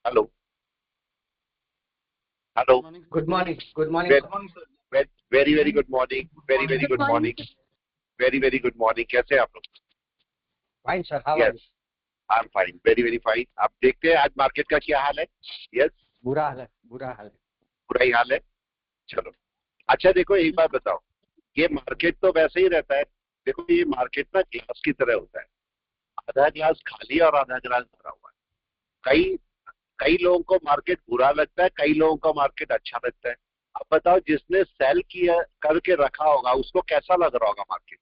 Hello hello, good morning very very good morning, very very good morning, very very good morning. कैसे हैं आप लोग? Fine sir, how are you? I am fine, very very fine. आप देखते हैं आज market का क्या हाल है? यस, बुरा हाल है। बुरा ही हाल है। चलो अच्छा, देखो एक बात बताओ, ये मार्केट तो वैसे ही रहता है। देखो ये मार्केट ना ग्लास की तरह होता है, आधा ग्लास खाली और आधा ग्लास भरा हुआ है। कई कई लोगों को मार्केट बुरा लगता है, कई लोगों को मार्केट अच्छा लगता है। अब बताओ, जिसने सेल किया करके रखा होगा उसको कैसा लग रहा होगा मार्केट?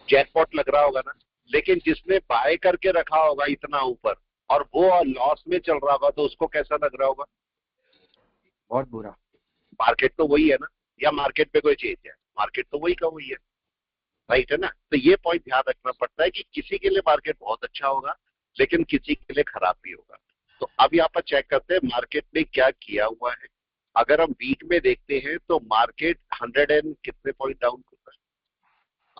जैकपॉट लग रहा होगा ना। लेकिन जिसने बाय करके रखा होगा इतना ऊपर और वो लॉस में चल रहा होगा तो उसको कैसा लग रहा होगा? बहुत बुरा। मार्केट तो वही है ना, या मार्केट में कोई चेंज है? मार्केट तो वही का वही है, राइट है ना। तो ये पॉइंट ध्यान रखना पड़ता है कि किसी के लिए मार्केट बहुत अच्छा होगा लेकिन किसी के लिए खराब भी होगा। तो अब यहाँ पर चेक करते हैं मार्केट ने क्या किया हुआ है। अगर हम वीक में देखते हैं तो मार्केट 100 एंड कितने पॉइंट डाउन होता है?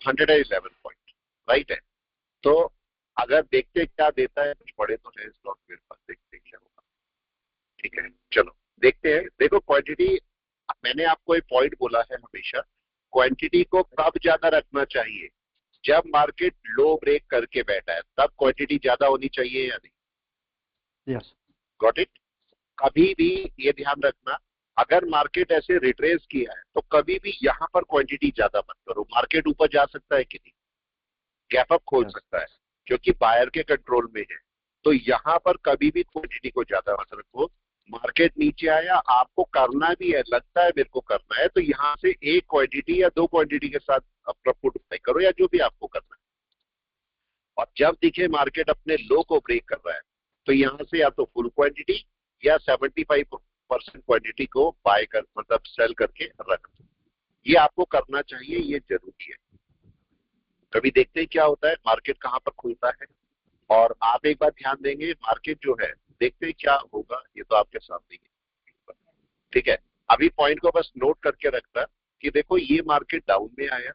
111 पॉइंट, राइट है। तो अगर देखते क्या देता है, कुछ पढ़े तो है स्टॉक मेरे पास, देखते क्या होगा। ठीक है, चलो देखते हैं। देखो क्वांटिटी, मैंने आपको एक पॉइंट बोला है हमेशा, क्वांटिटी को कब ज्यादा रखना चाहिए? जब मार्केट लो ब्रेक करके बैठा है तब क्वांटिटी ज्यादा होनी चाहिए या नहीं? Yes, got it. कभी भी ये ध्यान रखना, अगर मार्केट ऐसे रिट्रेस किया है तो कभी भी यहां पर क्वांटिटी ज्यादा मत करो। मार्केट ऊपर जा सकता है कि नहीं, गैप अप खोल सकता है क्योंकि बायर के कंट्रोल में है। तो यहां पर कभी भी क्वांटिटी को ज्यादा मत रखो। मार्केट नीचे आया, आपको करना भी है, लगता है मेरे को करना है, तो यहां से एक क्वांटिटी या दो क्वांटिटी के साथ अपना पुट बाय करो या जो भी आपको करना है। और जब दिखे मार्केट अपने लो को ब्रेक कर रहा है तो यहां से या तो फुल क्वांटिटी या 75% क्वांटिटी को बाय कर, मतलब सेल करके रख दो। ये आपको करना चाहिए, ये जरूरी है। कभी देखते हैं क्या होता है, मार्केट कहां पर खुलता है। और आप एक बार ध्यान देंगे, मार्केट जो है देखते हैं क्या होगा, ये तो आपके सामने ही है। ठीक है, अभी पॉइंट को बस नोट करके रखना कि देखो ये मार्केट डाउन में आया,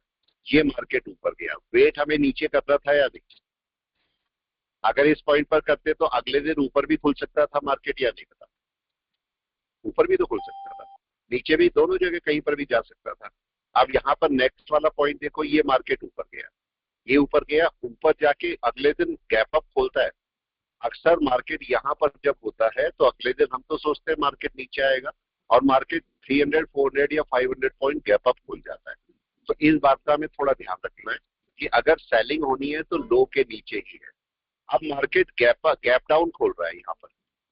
ये मार्केट ऊपर गया, वेट हमें नीचे करना था या नहीं? अगर इस पॉइंट पर करते तो अगले दिन ऊपर भी खुल सकता था मार्केट या नहीं? पता, ऊपर भी तो खुल सकता था, नीचे भी, दोनों जगह कहीं पर भी जा सकता था। अब यहाँ पर नेक्स्ट वाला पॉइंट देखो, ये मार्केट ऊपर गया, ये ऊपर गया, ऊपर जाके अगले दिन गैप अप खोलता है। अक्सर मार्केट यहाँ पर जब होता है तो अगले दिन हम तो सोचते हैं मार्केट नीचे आएगा और मार्केट 300 400 या 500 पॉइंट गैप अप खुल जाता है। तो इस बात का हमें थोड़ा ध्यान रखना है कि अगर सेलिंग होनी है तो लो के नीचे ही है। अब मार्केट गैप डाउन खोल रहा है यहाँ पर,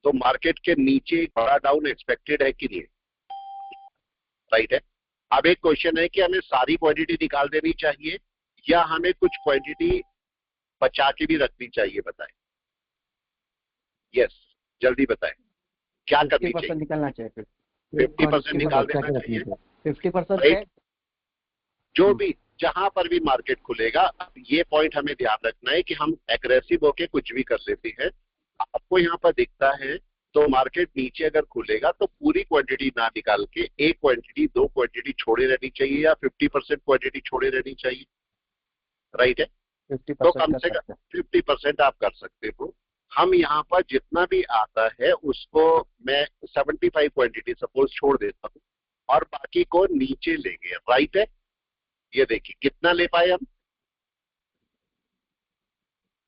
तो मार्केट के नीचे बड़ा डाउन एक्सपेक्टेड है कि नहीं? राइट है। अब एक क्वेश्चन है कि हमें सारी क्वांटिटी निकाल देनी चाहिए या हमें कुछ क्वांटिटी बचा के भी रखनी चाहिए, बताएं। यस, जल्दी बताएं, क्या करनी चाहिए? निकलना चाहिए, फिर 50% निकाल देना चाहिए, 50% राइट। जो भी, जहां पर भी मार्केट खुलेगा, अब ये पॉइंट हमें ध्यान रखना है कि हम एग्रेसिव होके कुछ भी कर लेते हैं। आपको यहाँ पर दिखता है तो मार्केट नीचे अगर खुलेगा तो पूरी क्वांटिटी ना निकाल के एक क्वांटिटी, दो क्वांटिटी छोड़े रहनी चाहिए या 50% क्वांटिटी छोड़े रहनी चाहिए, राइट है। तो कम से कम 50% आप कर सकते हो। हम यहाँ पर जितना भी आता है उसको मैं 75 क्वांटिटी सपोज छोड़ देता हूँ और बाकी को नीचे लेंगे, राइट है। ये देखिए कितना ले पाए हम,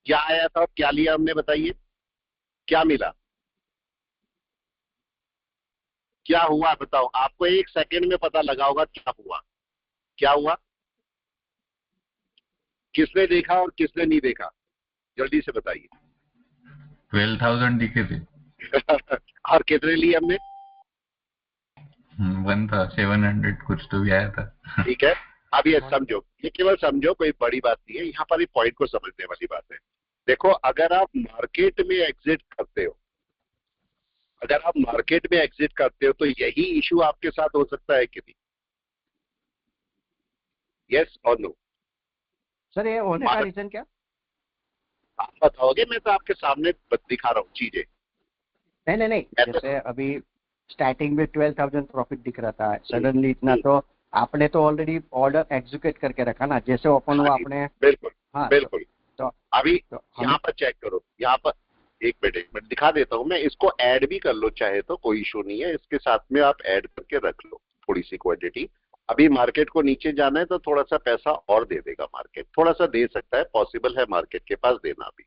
क्या आया था और क्या लिया हमने, बताइए क्या मिला, क्या हुआ बताओ। आपको एक सेकंड में पता लगा होगा क्या हुआ, क्या हुआ, किसने देखा और किसने नहीं देखा, जल्दी से बताइए। 12,000 दिखे थे। और कितने लिए हमने? 1 था, 700 कुछ तो भी आया था। ठीक है, अब ये समझो, ये केवल समझो, कोई बड़ी बात नहीं है, यहाँ पर पॉइंट को समझने वाली बात है। देखो अगर आप मार्केट में एग्जिट करते हो, अगर आप मार्केट में एग्जिट करते हो तो यही इशू आपके साथ हो सकता है कि नहीं? यस और नो? सर ये होने का रीजन क्या? आप बताओगे, मैं तो आपके सामने दिखा रहा हूँ चीजें। नहीं, जैसे अभी स्टार्टिंग में 12,000 प्रॉफिट दिख रहा था, सडनली इतना, तो आपने तो ऑलरेडी ऑर्डर एग्जीक्यूट करके रखा ना, जैसे ओपन हुआ आपने। बिल्कुल, हाँ, बिल्कुल। तो अभी तो यहाँ पर चेक करो, यहाँ पर एक मिनट दिखा देता हूं मैं, इसको ऐड भी कर लो चाहे तो, कोई इशू नहीं है, इसके साथ में आप ऐड करके रख लो थोड़ी सी क्वांटिटी। अभी मार्केट को नीचे जाना है तो थोड़ा सा पैसा और दे देगा मार्केट, थोड़ा सा दे सकता है, पॉसिबल है मार्केट के पास देना भी।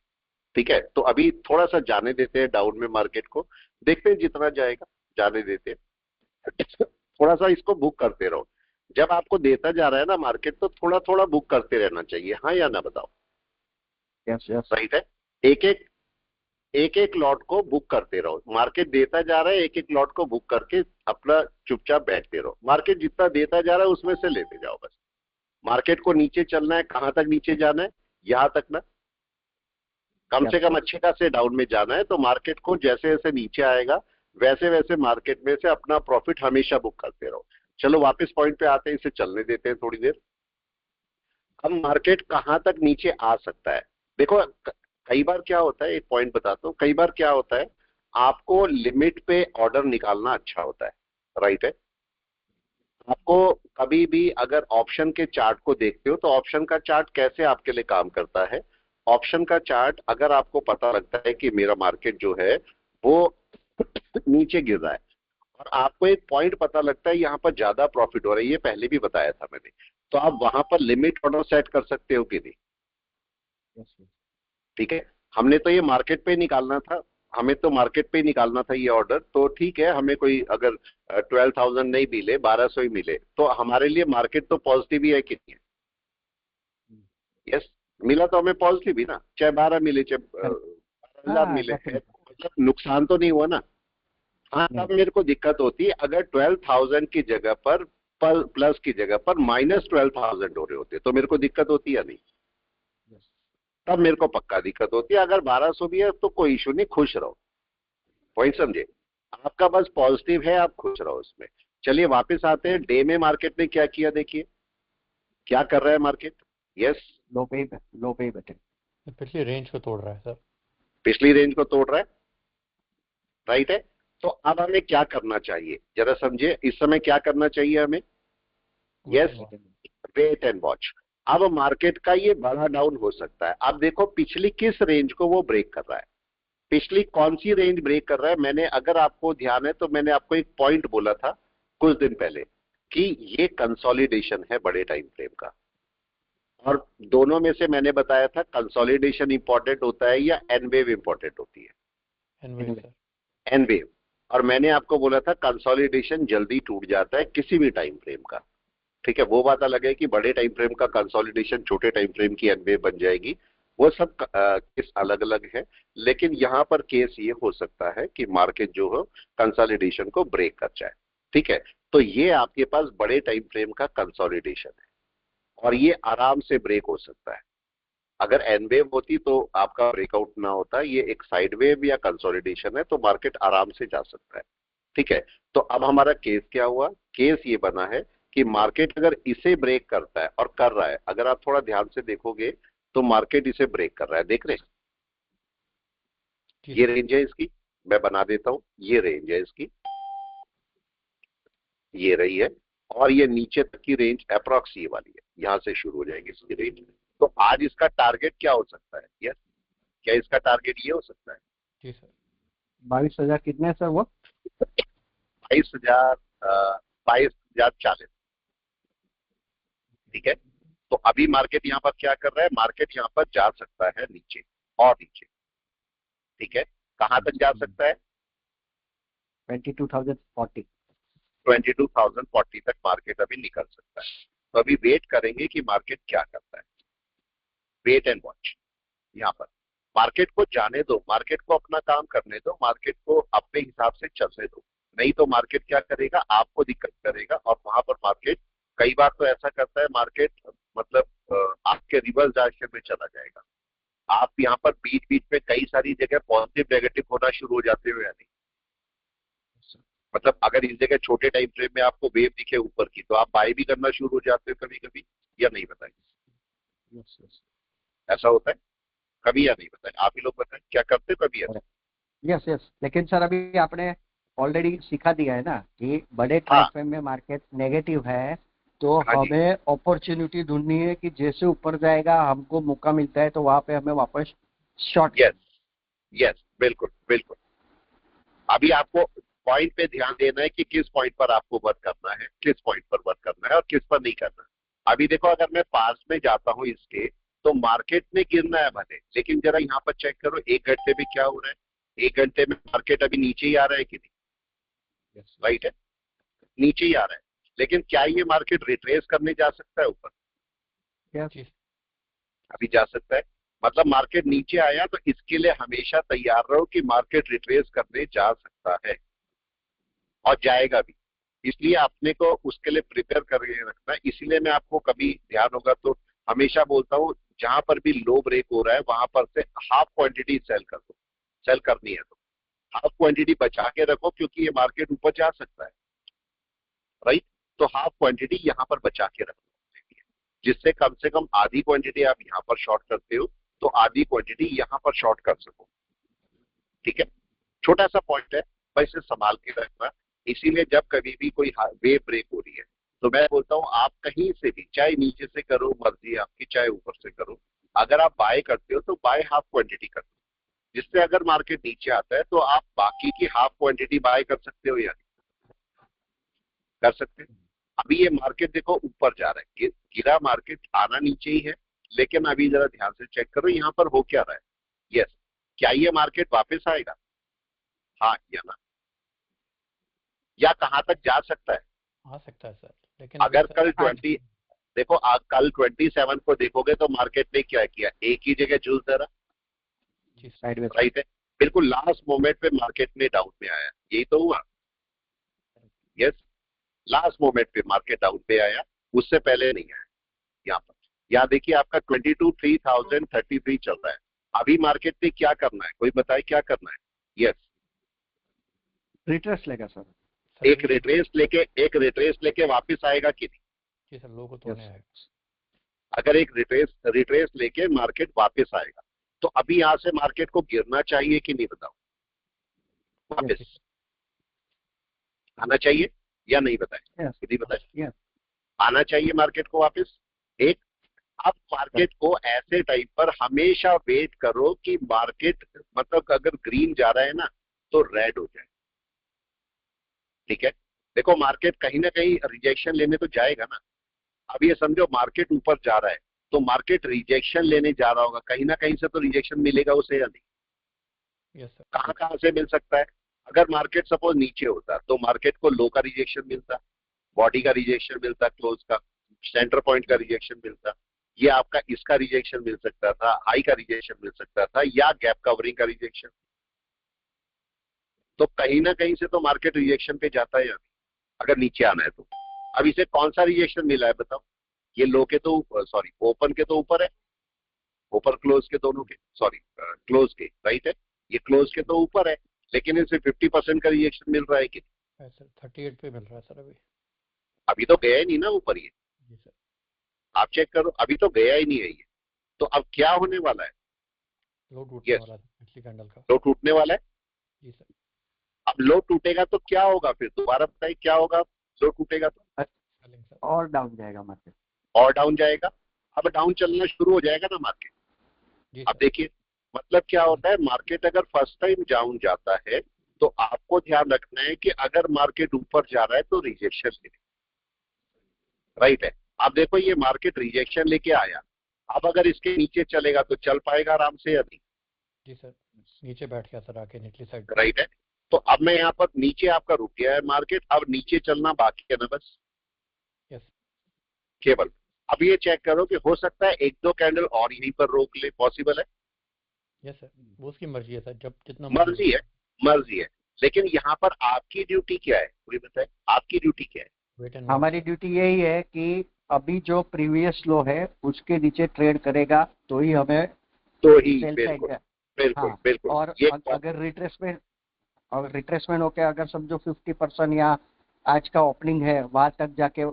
ठीक है, तो अभी थोड़ा सा जाने देते हैं डाउन में मार्केट को, देखते हैं जितना जाएगा, जाने देते हैं। थोड़ा सा इसको बुक करते रहो, जब आपको देता जा रहा है ना मार्केट तो थोड़ा थोड़ा बुक करते रहना चाहिए, हाँ या ना बताओ? Yes yes. राइट है, एक एक लॉट को बुक करते रहो, मार्केट देता जा रहा है, एक एक लॉट को बुक करके अपना चुपचाप बैठते रहो, मार्केट जितना देता जा रहा है उसमें से लेते जाओ बस। मार्केट को नीचे चलना है, कहां तक नीचे जाना है? यहां तक ना, कम से कम अच्छे खासे डाउन में जाना है, तो मार्केट को जैसे जैसे नीचे आएगा वैसे वैसे मार्केट में से अपना प्रॉफिट हमेशा बुक करते रहो। चलो वापस पॉइंट पे आते हैं, इसे चलने देते हैं थोड़ी देर। अब मार्केट कहां तक नीचे आ सकता है? देखो कई बार क्या होता है, एक पॉइंट बताता हूँ, कई बार क्या होता है, आपको लिमिट पे ऑर्डर निकालना अच्छा होता है, राइट है। आपको कभी भी अगर ऑप्शन के चार्ट को देखते हो तो ऑप्शन का चार्ट कैसे आपके लिए काम करता है? ऑप्शन का चार्ट अगर आपको पता लगता है कि मेरा मार्केट जो है वो नीचे गिर रहा है और आपको एक पॉइंट पता लगता है यहाँ पर ज्यादा प्रॉफिट हो रहा है, ये पहले भी बताया था मैंने, तो आप वहां पर लिमिट ऑर्डर सेट कर सकते हो कि नहीं? ठीक है, हमने तो ये मार्केट पे निकालना था, हमें तो मार्केट पे ही निकालना था ये ऑर्डर, तो ठीक है, हमें कोई अगर 12,000 नहीं मिले, 1200 ही मिले, तो हमारे लिए मार्केट तो पॉजिटिव ही है कि नहीं? यस, मिला तो हमें पॉजिटिव ही ना, चाहे 12 मिले चाहे 12,000 मिले, मतलब नुकसान तो नहीं हुआ ना। हाँ, तब मेरे को दिक्कत होती है अगर 12,000 की जगह पर प्लस की जगह पर -12,000 हो रहे होते, तो मेरे को दिक्कत होती है या नहीं? तब मेरे को पक्का दिक्कत होती है। अगर 1200 भी है तो कोई इशू नहीं, खुश रहो, पॉइंट समझे? आपका बस पॉजिटिव है, आप खुश रहो उसमें। चलिए वापस आते हैं, डे में मार्केट ने क्या किया, देखिए क्या कर रहा है मार्केट। यस, लो पे बैठे, पिछली रेंज को तोड़ रहा है सर, पिछली रेंज को तोड़ रहा है, राइट है। तो अब हमें क्या करना चाहिए जरा समझिए, इस समय क्या करना चाहिए हमें? Yes, wait and watch. अब मार्केट का ये बड़ा डाउन हो सकता है। अब देखो पिछली किस रेंज को वो ब्रेक कर रहा है, पिछली कौन सी रेंज ब्रेक कर रहा है। मैंने, अगर आपको ध्यान है तो मैंने आपको एक पॉइंट बोला था कुछ दिन पहले कि ये कंसोलिडेशन है बड़े टाइम फ्रेम का, और दोनों में से मैंने बताया था कंसोलिडेशन इंपॉर्टेंट होता है या एन वेव इंपॉर्टेंट होती है? N wave. और मैंने आपको बोला था कंसोलिडेशन जल्दी टूट जाता है किसी भी टाइम फ्रेम का, ठीक है। वो बात अलग है कि बड़े टाइम फ्रेम का कंसोलिडेशन छोटे टाइम फ्रेम की एन वेव बन जाएगी, वो सब केस अलग अलग है। लेकिन यहां पर केस ये हो सकता है कि मार्केट जो हो कंसोलिडेशन को ब्रेक कर जाए, ठीक है। तो ये आपके पास बड़े टाइम फ्रेम का कंसोलिडेशन है और ये आराम से ब्रेक हो सकता है। अगर एन वेव होती तो आपका ब्रेकआउट ना होता, ये एक साइड वेव या कंसोलिडेशन है, तो मार्केट आराम से जा सकता है, ठीक है। तो अब हमारा केस क्या हुआ? केस ये बना है कि मार्केट अगर इसे ब्रेक करता है, और कर रहा है, अगर आप थोड़ा ध्यान से देखोगे तो मार्केट इसे ब्रेक कर रहा है, देख रहे हैं? ये रेंज है इसकी, मैं बना देता हूं, ये रेंज है इसकी, ये रही है, और ये नीचे तक की रेंज अप्रॉक्स ये वाली है, यहां से शुरू हो जाएगी इसकी रेंज। तो आज इसका टारगेट क्या हो सकता है? यस, क्या इसका टारगेट ये हो सकता है? जी सर। 22,000 कितने है सर वो? 22,000, 22,040, ठीक है। तो अभी मार्केट यहाँ पर क्या कर रहा है? मार्केट यहाँ पर जा सकता है नीचे और नीचे, ठीक है। कहां तक जा सकता है? 22,040। 22,040 तक मार्केट अभी निकल सकता है। तो अभी वेट करेंगे कि मार्केट क्या करता है, वेट एंड वॉच। यहाँ पर मार्केट को जाने दो, मार्केट को अपना काम करने दो, मार्केट को अपने हिसाब से चलने दो, नहीं तो मार्केट क्या करेगा, आपको दिक्कत करेगा। और वहां पर मार्केट कई बार तो ऐसा करता है, मार्केट मतलब आपके रिवर्स डायरेक्शन में चला जाएगा। आप यहाँ पर बीच बीच में कई सारी जगह पॉजिटिव नेगेटिव होना शुरू हो जाते हो या नहीं? मतलब अगर इस जगह छोटे टाइम फ्रेम में आपको वेव दिखे ऊपर की, तो आप बाय भी करना शुरू हो जाते हो कभी कभी, या नहीं बताइए? ऐसा होता है कभी या नहीं? बताए आप ही लोग, बताएं क्या करते हो कभी ऐसा? यस यस, लेकिन सर अभी आपने ऑलरेडी सिखा दिया है ना कि बड़े टाइम फ्रेम में मार्केट नेगेटिव है, तो हमें अपॉर्चुनिटी ढूंढनी है कि जैसे ऊपर जाएगा हमको मौका मिलता है तो वहां पे हमें वापस शॉर्ट। यस यस, बिल्कुल बिल्कुल। अभी आपको पॉइंट पे ध्यान देना है कि किस पॉइंट पर आपको वर्क करना है, किस पॉइंट पर वर्क करना है और किस पर नहीं करना है। अभी देखो, अगर मैं पास में जाता हूं इसके, तो मार्केट में गिरना है भले, लेकिन जरा यहाँ पर चेक करो 1 घंटे में क्या हो रहा है। 1 घंटे में मार्केट अभी नीचे ही आ रहा है कि नहीं? राइट है, नीचे ही आ रहा है। लेकिन क्या ये मार्केट रिट्रेस करने जा सकता है ऊपर? जी अभी जा सकता है। मतलब मार्केट नीचे आया तो इसके लिए हमेशा तैयार रहो कि मार्केट रिट्रेस करने जा सकता है और जाएगा भी। इसलिए अपने को उसके लिए प्रिपेयर करके रखना है। इसीलिए मैं आपको कभी ध्यान होगा तो हमेशा बोलता हूँ, जहां पर भी लो ब्रेक हो रहा है वहां पर से हाफ क्वांटिटी सेल कर दो। सेल करनी है तो हाफ क्वांटिटी बचा के रखो, क्योंकि ये मार्केट ऊपर जा सकता है। राइट, तो हाफ क्वांटिटी यहाँ पर बचा के रखो, जिससे कम से कम आधी क्वांटिटी आप यहाँ पर शॉर्ट करते हो तो आधी क्वांटिटी यहाँ पर शॉर्ट कर सको। ठीक है, छोटा सा पॉइंट है, पर इसे संभाल के रखना। इसीलिए जब कभी भी कोई वेव ब्रेक हो रही है तो मैं बोलता हूँ आप कहीं से भी, चाहे नीचे से करो मर्जी है आपकी, चाहे ऊपर से करो, अगर आप बाय करते हो तो बाय हाफ क्वांटिटी कर दो, जिससे अगर मार्केट नीचे आता है तो आप बाकी की हाफ क्वांटिटी बाय कर सकते हो या नहीं कर सकते। अभी ये मार्केट देखो ऊपर जा रहा है, गिरा मार्केट, आना नीचे ही है, लेकिन अभी जरा ध्यान से चेक करो यहाँ पर हो क्या रहा है। यस, क्या ये मार्केट वापस आएगा? हाँ या ना? या कहां तक जा सकता है? आ सकता है सर, लेकिन अगर सर कल 20 देखो कल 27 को देखोगे तो मार्केट ने क्या किया, एक ही जगह जूझ धरा। जी सर, साइडवेज। राइट है, बिल्कुल लास्ट मोमेंट पे मार्केट में डाउन में आया, यही तो हुआ। यस, लास्ट मोमेंट पे मार्केट डाउन पे आया, उससे पहले नहीं आया। यहाँ पर यहाँ देखिए आपका 22,3033 चल रहा है। अभी मार्केट ने क्या करना है, कोई बताए क्या करना है? यस, रिट्रेस लेगा सर। एक रिट्रेस लेके वापस आएगा कि नहीं? जी सर, लो को तोड़ने आएगा। अगर एक रिट्रेस लेके मार्केट वापस आएगा तो अभी यहां से मार्केट को गिरना चाहिए कि नहीं, बताओ? वापस आना चाहिए या नहीं? बताए नहीं बताए, आना चाहिए मार्केट को वापस। एक, अब मार्केट को ऐसे टाइम पर हमेशा वेट करो कि मार्केट, मतलब अगर ग्रीन जा रहा है ना तो रेड हो जाए। ठीक है, देखो मार्केट कहीं ना कहीं रिजेक्शन लेने तो जाएगा ना। अब ये समझो मार्केट ऊपर जा रहा है तो मार्केट रिजेक्शन लेने जा रहा होगा, कहीं ना कहीं से तो रिजेक्शन मिलेगा उसे या नहीं? Yes sir. कहां कहां से मिल सकता है? अगर मार्केट सपोज नीचे होता तो मार्केट को लो का रिजेक्शन मिलता, बॉडी का रिजेक्शन मिलता, क्लोज का, सेंटर पॉइंट का रिजेक्शन मिलता, ये आपका इसका रिजेक्शन मिल सकता था, हाई का रिजेक्शन मिल सकता था, या गैप कवरिंग का रिजेक्शन। तो कहीं ना कहीं से तो मार्केट रिजेक्शन पे जाता है अगर नीचे आना है तो। अब इसे कौन सा रिजेक्शन मिला है बताओ? ये लो के तो सॉरी ओपन के तो ऊपर है, ऊपर क्लोज के दोनों के, सॉरी क्लोज के, राइट है, ये क्लोज के तो ऊपर है, लेकिन इसे 50% का रिजेक्शन मिल रहा है कि सर 38 पे मिल रहा है सर अभी। अभी तो गया ही नहीं ना ऊपर ये। जी सर, आप चेक करो, अभी तो गया ही नहीं है ये। तो अब क्या होने वाला है? लो टूटने वाला है पिछली कैंडल का। लो टूटने वाला है। जी सर। अब लो टूटेगा तो क्या होगा फिर, दोबारा बताइए क्या होगा? लो टूटेगा तो सेलिंग सर। और डाउन जाएगा मार्केट। और डाउन जाएगा। अब डाउन चलना शुरू हो जाएगा ना मार्केट। जी अब सर। देखिए मतलब क्या होता है, मार्केट अगर फर्स्ट टाइम डाउन जाता है तो आपको ध्यान रखना है कि अगर मार्केट ऊपर जा रहा है तो रिजेक्शन लेने, राइट है। अब देखो ये मार्केट रिजेक्शन लेके आया, अब अगर इसके नीचे चलेगा तो चल पाएगा आराम से या नहीं? जी सर, नीचे बैठ गया सर आके निचली साइड। राइट है, तो अब मैं यहाँ पर नीचे आपका रुक गया है मार्केट, अब नीचे चलना बाकी है ना बस यस। केवल। अब ये चेक करो कि हो सकता है एक दो कैंडल और यहीं पर रोक ले, पॉसिबल है? यस सर, वो उसकी मर्जी है सर, जब जितना मर्जी है, मर्जी है, लेकिन यहाँ पर आपकी ड्यूटी क्या है कोई बताए? आपकी ड्यूटी क्या है? वेट एंड हमारी ड्यूटी यही है कि अभी जो प्रीवियस लो है उसके नीचे ट्रेड करेगा तो ही हमें तो ही सेल बिल्कुल साइड। बिल्कुल हाँ, बिल्कुल और ये अगर रिट्रेसमेंट होके अगर समझो 50% या आज का ओपनिंग है वहां तक जाके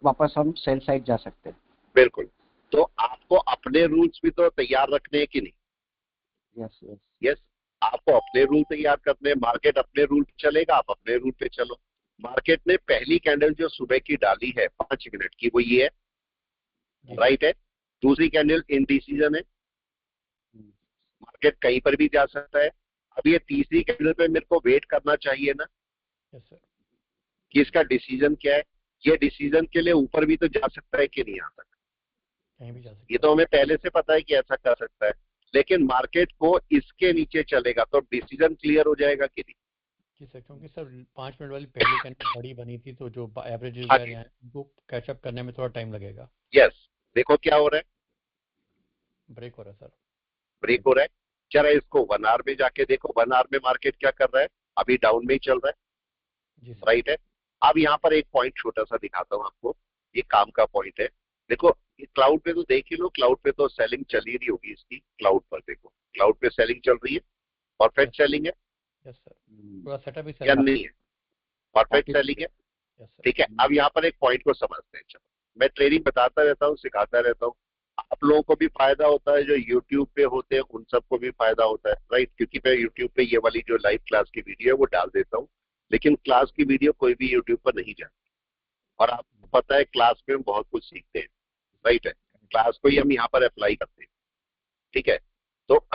वापस हम सेल साइड जा सकते हैं। बिल्कुल। तो आपको अपने रूल्स भी तो तैयार रखने हैं कि नहीं? Yes yes. यस, आपको अपने रूल तैयार करने, मार्केट अपने रूल पे चलेगा, आप अपने रूल पे चलो। मार्केट ने पहली कैंडल जो सुबह की डाली है 5 मिनट की वो ये है, राइट है। दूसरी कैंडल इनडिसीजन है, मार्केट कहीं पर भी जा सकता है। अब ये तीसरी कैंडल पे मेरे को वेट करना चाहिए ना यस सर, कि इसका डिसीजन क्या है। ये डिसीजन के लिए ऊपर भी तो जा सकता है कि नहीं आ सकता, कहीं भी जा ये सकता तो है। हमें पहले से पता है कि ऐसा कर सकता है। लेकिन मार्केट को इसके नीचे चलेगा तो डिसीजन क्लियर हो जाएगा कि नहीं। जी सर, क्योंकि सर 5 मिनट वाली पहली कैंडल बड़ी बनी थी, तो जो एवरेजेस हाँ वगैरह जी, हैं उनको कैचअप करने में थोड़ा टाइम लगेगा। यस। देखो क्या हो रहा है, ब्रेक हो रहा है सर। ब्रेक हो रहा है। जरा इसको 1 आवर में जाके देखो, 1 आवर में मार्केट क्या कर रहा है, अभी डाउन में ही चल रहा जी है, सर। राइट है। अब यहाँ पर एक पॉइंट छोटा सा दिखाता हूँ आपको, ये काम का पॉइंट है। देखो ये क्लाउड पे तो देख ही लो, क्लाउड पे तो सेलिंग चल ही रही होगी इसकी। क्लाउड पर देखो, क्लाउड पे सेलिंग चल रही है, परफेक्ट सेलिंग है यस सर, पूरा सेटअप ही या सही है। नहीं है, परफेक्ट काफी सेलिंग है। Yes sir. ठीक है, अब यहाँ पर एक पॉइंट को समझते हैं। चलो, मैं ट्रेडिंग बताता रहता हूँ, सिखाता रहता हूँ, आप लोगों को भी फायदा होता है, जो यूट्यूब पे होते हैं उन सबको भी फायदा होता है, राइट। क्योंकि मैं यूट्यूब पे ये वाली जो लाइव क्लास की वीडियो है वो डाल देता हूँ, लेकिन क्लास की वीडियो कोई भी यूट्यूब पर नहीं जाती। और आपको पता है क्लास में हम बहुत कुछ सीखते हैं, राइट है। क्लास को ही हम यहाँ पर अप्लाई करते हैं, ठीक है। तो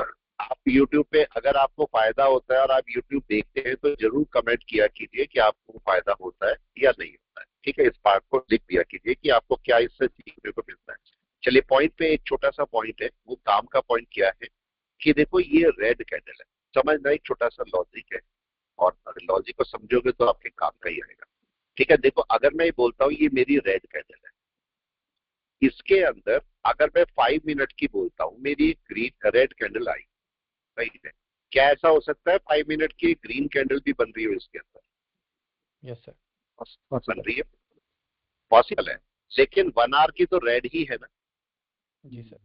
आप YouTube पे अगर आपको फायदा होता है और आप YouTube देखते हैं तो जरूर कमेंट किया कीजिए कि आपको फायदा होता है या नहीं होता है, ठीक है। इस पार्ट को लिख दिया कीजिए कि आपको क्या इससे सीखने को मिलता है। चलिए पॉइंट पे एक छोटा सा पॉइंट है, वो काम का पॉइंट क्या है कि देखो ये रेड कैंडल है, समझना एक छोटा सा लॉजिक है, और अगर लॉजिक को समझोगे तो आपके काम का ही आएगा, ठीक है। देखो अगर मैं ये बोलता हूँ ये मेरी रेड कैंडल है, इसके अंदर अगर मैं 5 मिनट की बोलता हूँ मेरी ग्रीन रेड कैंडल आई, राइट है। क्या ऐसा हो सकता है 5 मिनट की ग्रीन कैंडल भी बन रही हो इसके अंदर? Yes sir. बन रही है, पॉसिबल है। लेकिन 1 आवर की तो रेड ही है ना, जी सर।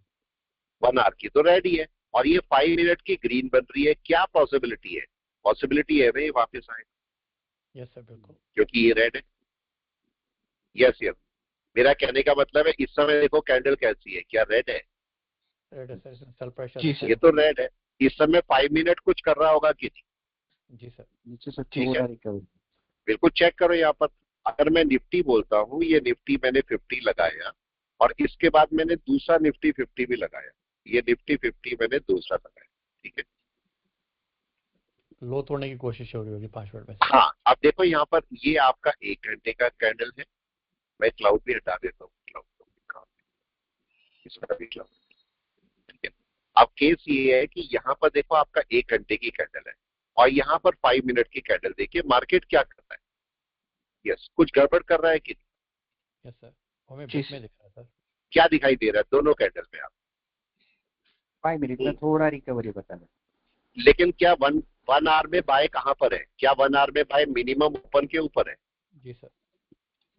1 आवर की तो रेड ही है, और ये 5 मिनट की ग्रीन बन रही है। क्या पॉसिबिलिटी है? पॉसिबिलिटी है भाई वापस आए, यस सर, बिल्कुल। क्योंकि ये रेड है। यस यस, मेरा कहने का मतलब है इस समय देखो कैंडल कैसी है, क्या रेड है? रेड है सर, इसमें सेल प्रेशर जी है सर। ये तो रेड है। इस समय 5 मिनट कुछ कर रहा होगा कि नहीं? जी सर। नीचे से ठीक थोड़ा है, रिकवर। बिल्कुल चेक करो यहाँ पर। अगर मैं निफ्टी बोलता हूँ, ये निफ्टी मैंने 50 लगाया, और इसके बाद मैंने दूसरा निफ्टी 50 भी लगाया, ये निफ्टी 50 मैंने दूसरा लगाया, ठीक है। लो तोड़ने की कोशिश हो रही होगी 5 मिनट में सर। हाँ, अब देखो यहाँ पर ये आपका 1 घंटे का कैंडल है। मैं क्लाउड भी हटा देता हूँ, क्लाउड इसका भी क्लाउड, ठीक है। अब केस ये है कि यहाँ पर देखो आपका 1 घंटे की कैंडल है, और यहाँ पर 5 मिनट की कैंडल। देखिए मार्केट क्या कर रहा है, यस कुछ गड़बड़ कर रहा है कि नहीं? यस सर, हमें जी बिट सर। में दिख रहा है सर। क्या दिखाई दे रहा है दोनों कैंडल में आप? 5 मिनट में थोड़ा रिकवरी बताना। लेकिन क्या वन वन आवर में बाय कहां पर है? क्या 1 आवर में बाय मिनिमम ओपन के ऊपर है? जी सर।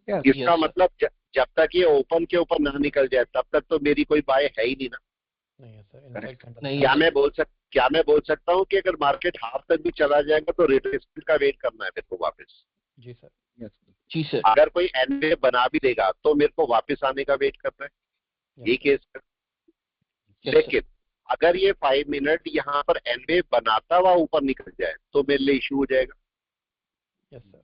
यस। इसका यस सर। मतलब जब तक ये ओपन के ऊपर ना निकल जाए तब तक तो मेरी कोई बाय है ही नहीं ना। नहीं है सर, इनसाइड कैंडल नहीं था। है क्या मैं बोल सकता हूँ कि अगर मार्केट हाफ तक भी चला जाएगा तो रिट्रेसमेंट का वेट करना है मेरे को वापस? जी सर। यस। जी सर। अगर कोई एनवे बना भी देगा तो मेरे को वापस आने का वेट करना है, यस ये सर। केस है। Yes sir. लेकिन अगर ये 5 मिनट यहाँ पर एनवे बनाता हुआ ऊपर निकल जाए तो मेरे लिए इशू हो जाएगा, यस सर।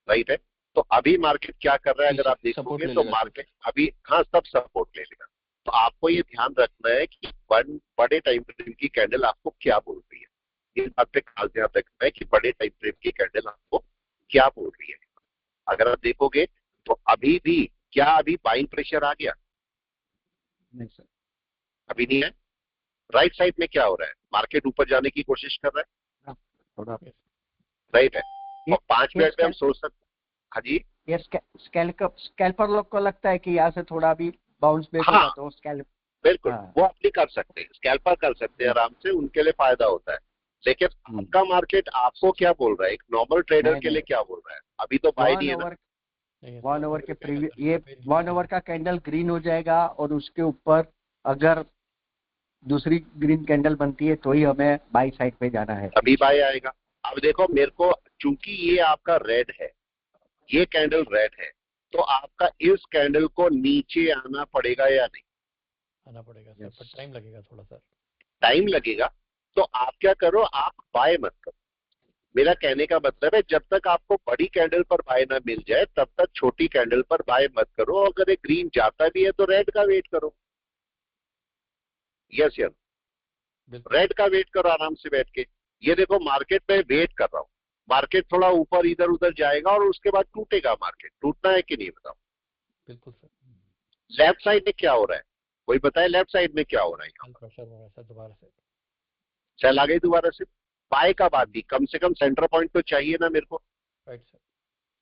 राइट है। तो अभी मार्केट क्या कर रहा है जी अगर सर, आप सपोर्ट देखोगे ले तो लेगा मार्केट अभी हाँ सब सपोर्ट ले लेगा। तो आपको ये ध्यान रखना है कि बड़े टाइम फ्रेम की कैंडल आपको क्या बोल रही है, इस बात पे खास ध्यान रखना है कि बड़े टाइम फ्रेम की कैंडल आपको क्या बोल रही है। अगर आप देखोगे तो अभी भी क्या अभी बाइंग प्रेशर आ गया? नहीं सर। अभी नहीं है। राइट साइड में क्या हो रहा है, मार्केट ऊपर जाने की कोशिश कर रहा है, थोड़ा यस। राइट है। ये और 5 ये मिनट में हम सोच सकते, हाँ जी, ये स्कैल्पर लोग को लगता है कि यहाँ से थोड़ा भी बाउंस बैक हाँ, होगा तो स्कैल्प। बिल्कुल हाँ। वो अपनी कर सकते हैं, स्कैल्पर कर सकते हैं आराम से, उनके लिए फायदा होता है। लेकिन आपका मार्केट आपको क्या बोल रहा है, एक नॉर्मल ट्रेडर नहीं, के लिए नहीं। क्या बोल रहा है? अभी तो बाय नहीं है ना। नहीं है 1 सर, आवर के अभी रुकेगा प्रीवियस सर, ये यहाँ पे नहीं 1 आवर रुकेगा। का कैंडल ग्रीन हो जाएगा और उसके ऊपर अगर दूसरी ग्रीन कैंडल बनती है तो ही हमें बाई साइड पे जाना है। अभी बाय आएगा। अब देखो मेरे को, चूंकि ये आपका रेड है, ये कैंडल रेड है, तो आपका इस कैंडल को नीचे आना पड़ेगा या नहीं? आना पड़ेगा सर, Yes. पर टाइम लगेगा थोड़ा सर। टाइम लगेगा। तो आप क्या करो, आप बाय मत करो। मेरा कहने का मतलब है जब तक आपको बड़ी कैंडल पर बाय ना मिल जाए तब तक छोटी कैंडल पर बाय मत करो। अगर ये ग्रीन जाता भी है तो रेड का वेट करो। यस यस, बिल्कुल रेड सर। का वेट करो आराम से बैठ के। ये देखो मार्केट में वेट कर रहा हूँ, मार्केट थोड़ा ऊपर इधर उधर जाएगा और उसके बाद टूटेगा, मार्केट टूटना है कि नहीं बताओ। बिल्कुल सर। लेफ्ट साइड में क्या हो रहा है, कोई बताए लेफ्ट साइड में क्या हो रहा है। सेल प्रेशर हो रहा है सर दोबारा से। सेल आ गई दोबारा से, बाय का बात ही, कम से कम सेंटर पॉइंट तो चाहिए ना मेरे को, राइट सर।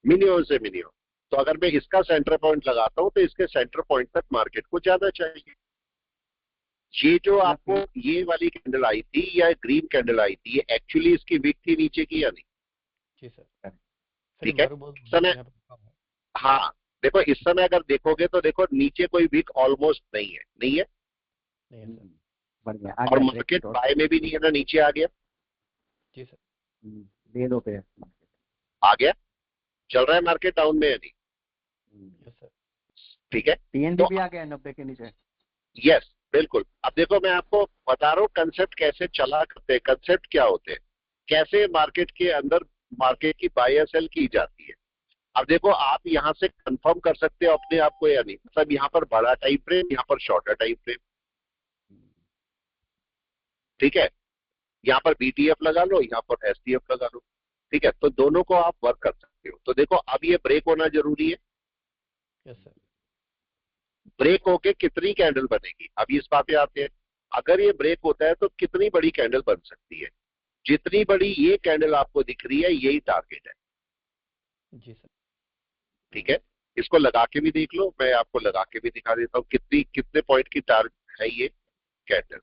मिनिमम से मिनिमम। तो अगर मैं इसका सेंटर पॉइंट लगाता हूं तो इसके सेंटर पॉइंट तक मार्केट को जाना चाहिए। ये जो आपको ये वाली कैंडल आई थी या ग्रीन कैंडल आई थी, ये एक्चुअली इसकी विक थी नीचे की या नहीं? जी सर। ठीक है, इस समय, हाँ देखो इस समय अगर देखोगे तो देखो नीचे कोई विक ऑलमोस्ट नहीं है, नहीं है, नहीं है सर। बढ़िया और मार्केट बाय में भी नहीं है ना, नीचे आ गया। जी सर। दे दो पे आ गया, चल रहा है मार्केट डाउन में या नहीं? Yes sir. ठीक है, टीएनडी भी आ गया 90 के नीचे। यस बिल्कुल। अब देखो मैं आपको बता रहा हूँ कंसेप्ट कैसे चला करते हैं, कंसेप्ट क्या होते हैं, कैसे मार्केट के अंदर मार्केट की बाय या सेल की जाती है। अब देखो आप यहां से कंफर्म कर सकते हो अपने आप को या नहीं, मतलब यहाँ पर बड़ा टाइम फ्रेम, यहाँ पर शॉर्टर टाइम फ्रेम, ठीक है, यहाँ पर बीटीएफ लगा लो, यहाँ पर एसटीएफ लगा लो, ठीक है, तो दोनों को आप वर्क कर सकते हो। तो देखो अब ये ब्रेक होना जरूरी है। Yes sir. ब्रेक होके कितनी कैंडल बनेगी, अभी इस बात पे आते हैं। अगर ये ब्रेक होता है तो कितनी बड़ी कैंडल बन सकती है, जितनी बड़ी ये कैंडल आपको दिख रही है यही टारगेट है। जी सर। ठीक है, इसको लगा के भी देख लो, मैं आपको लगा के भी दिखा देता हूँ कितने पॉइंट की टारगेट है ये कैंडल।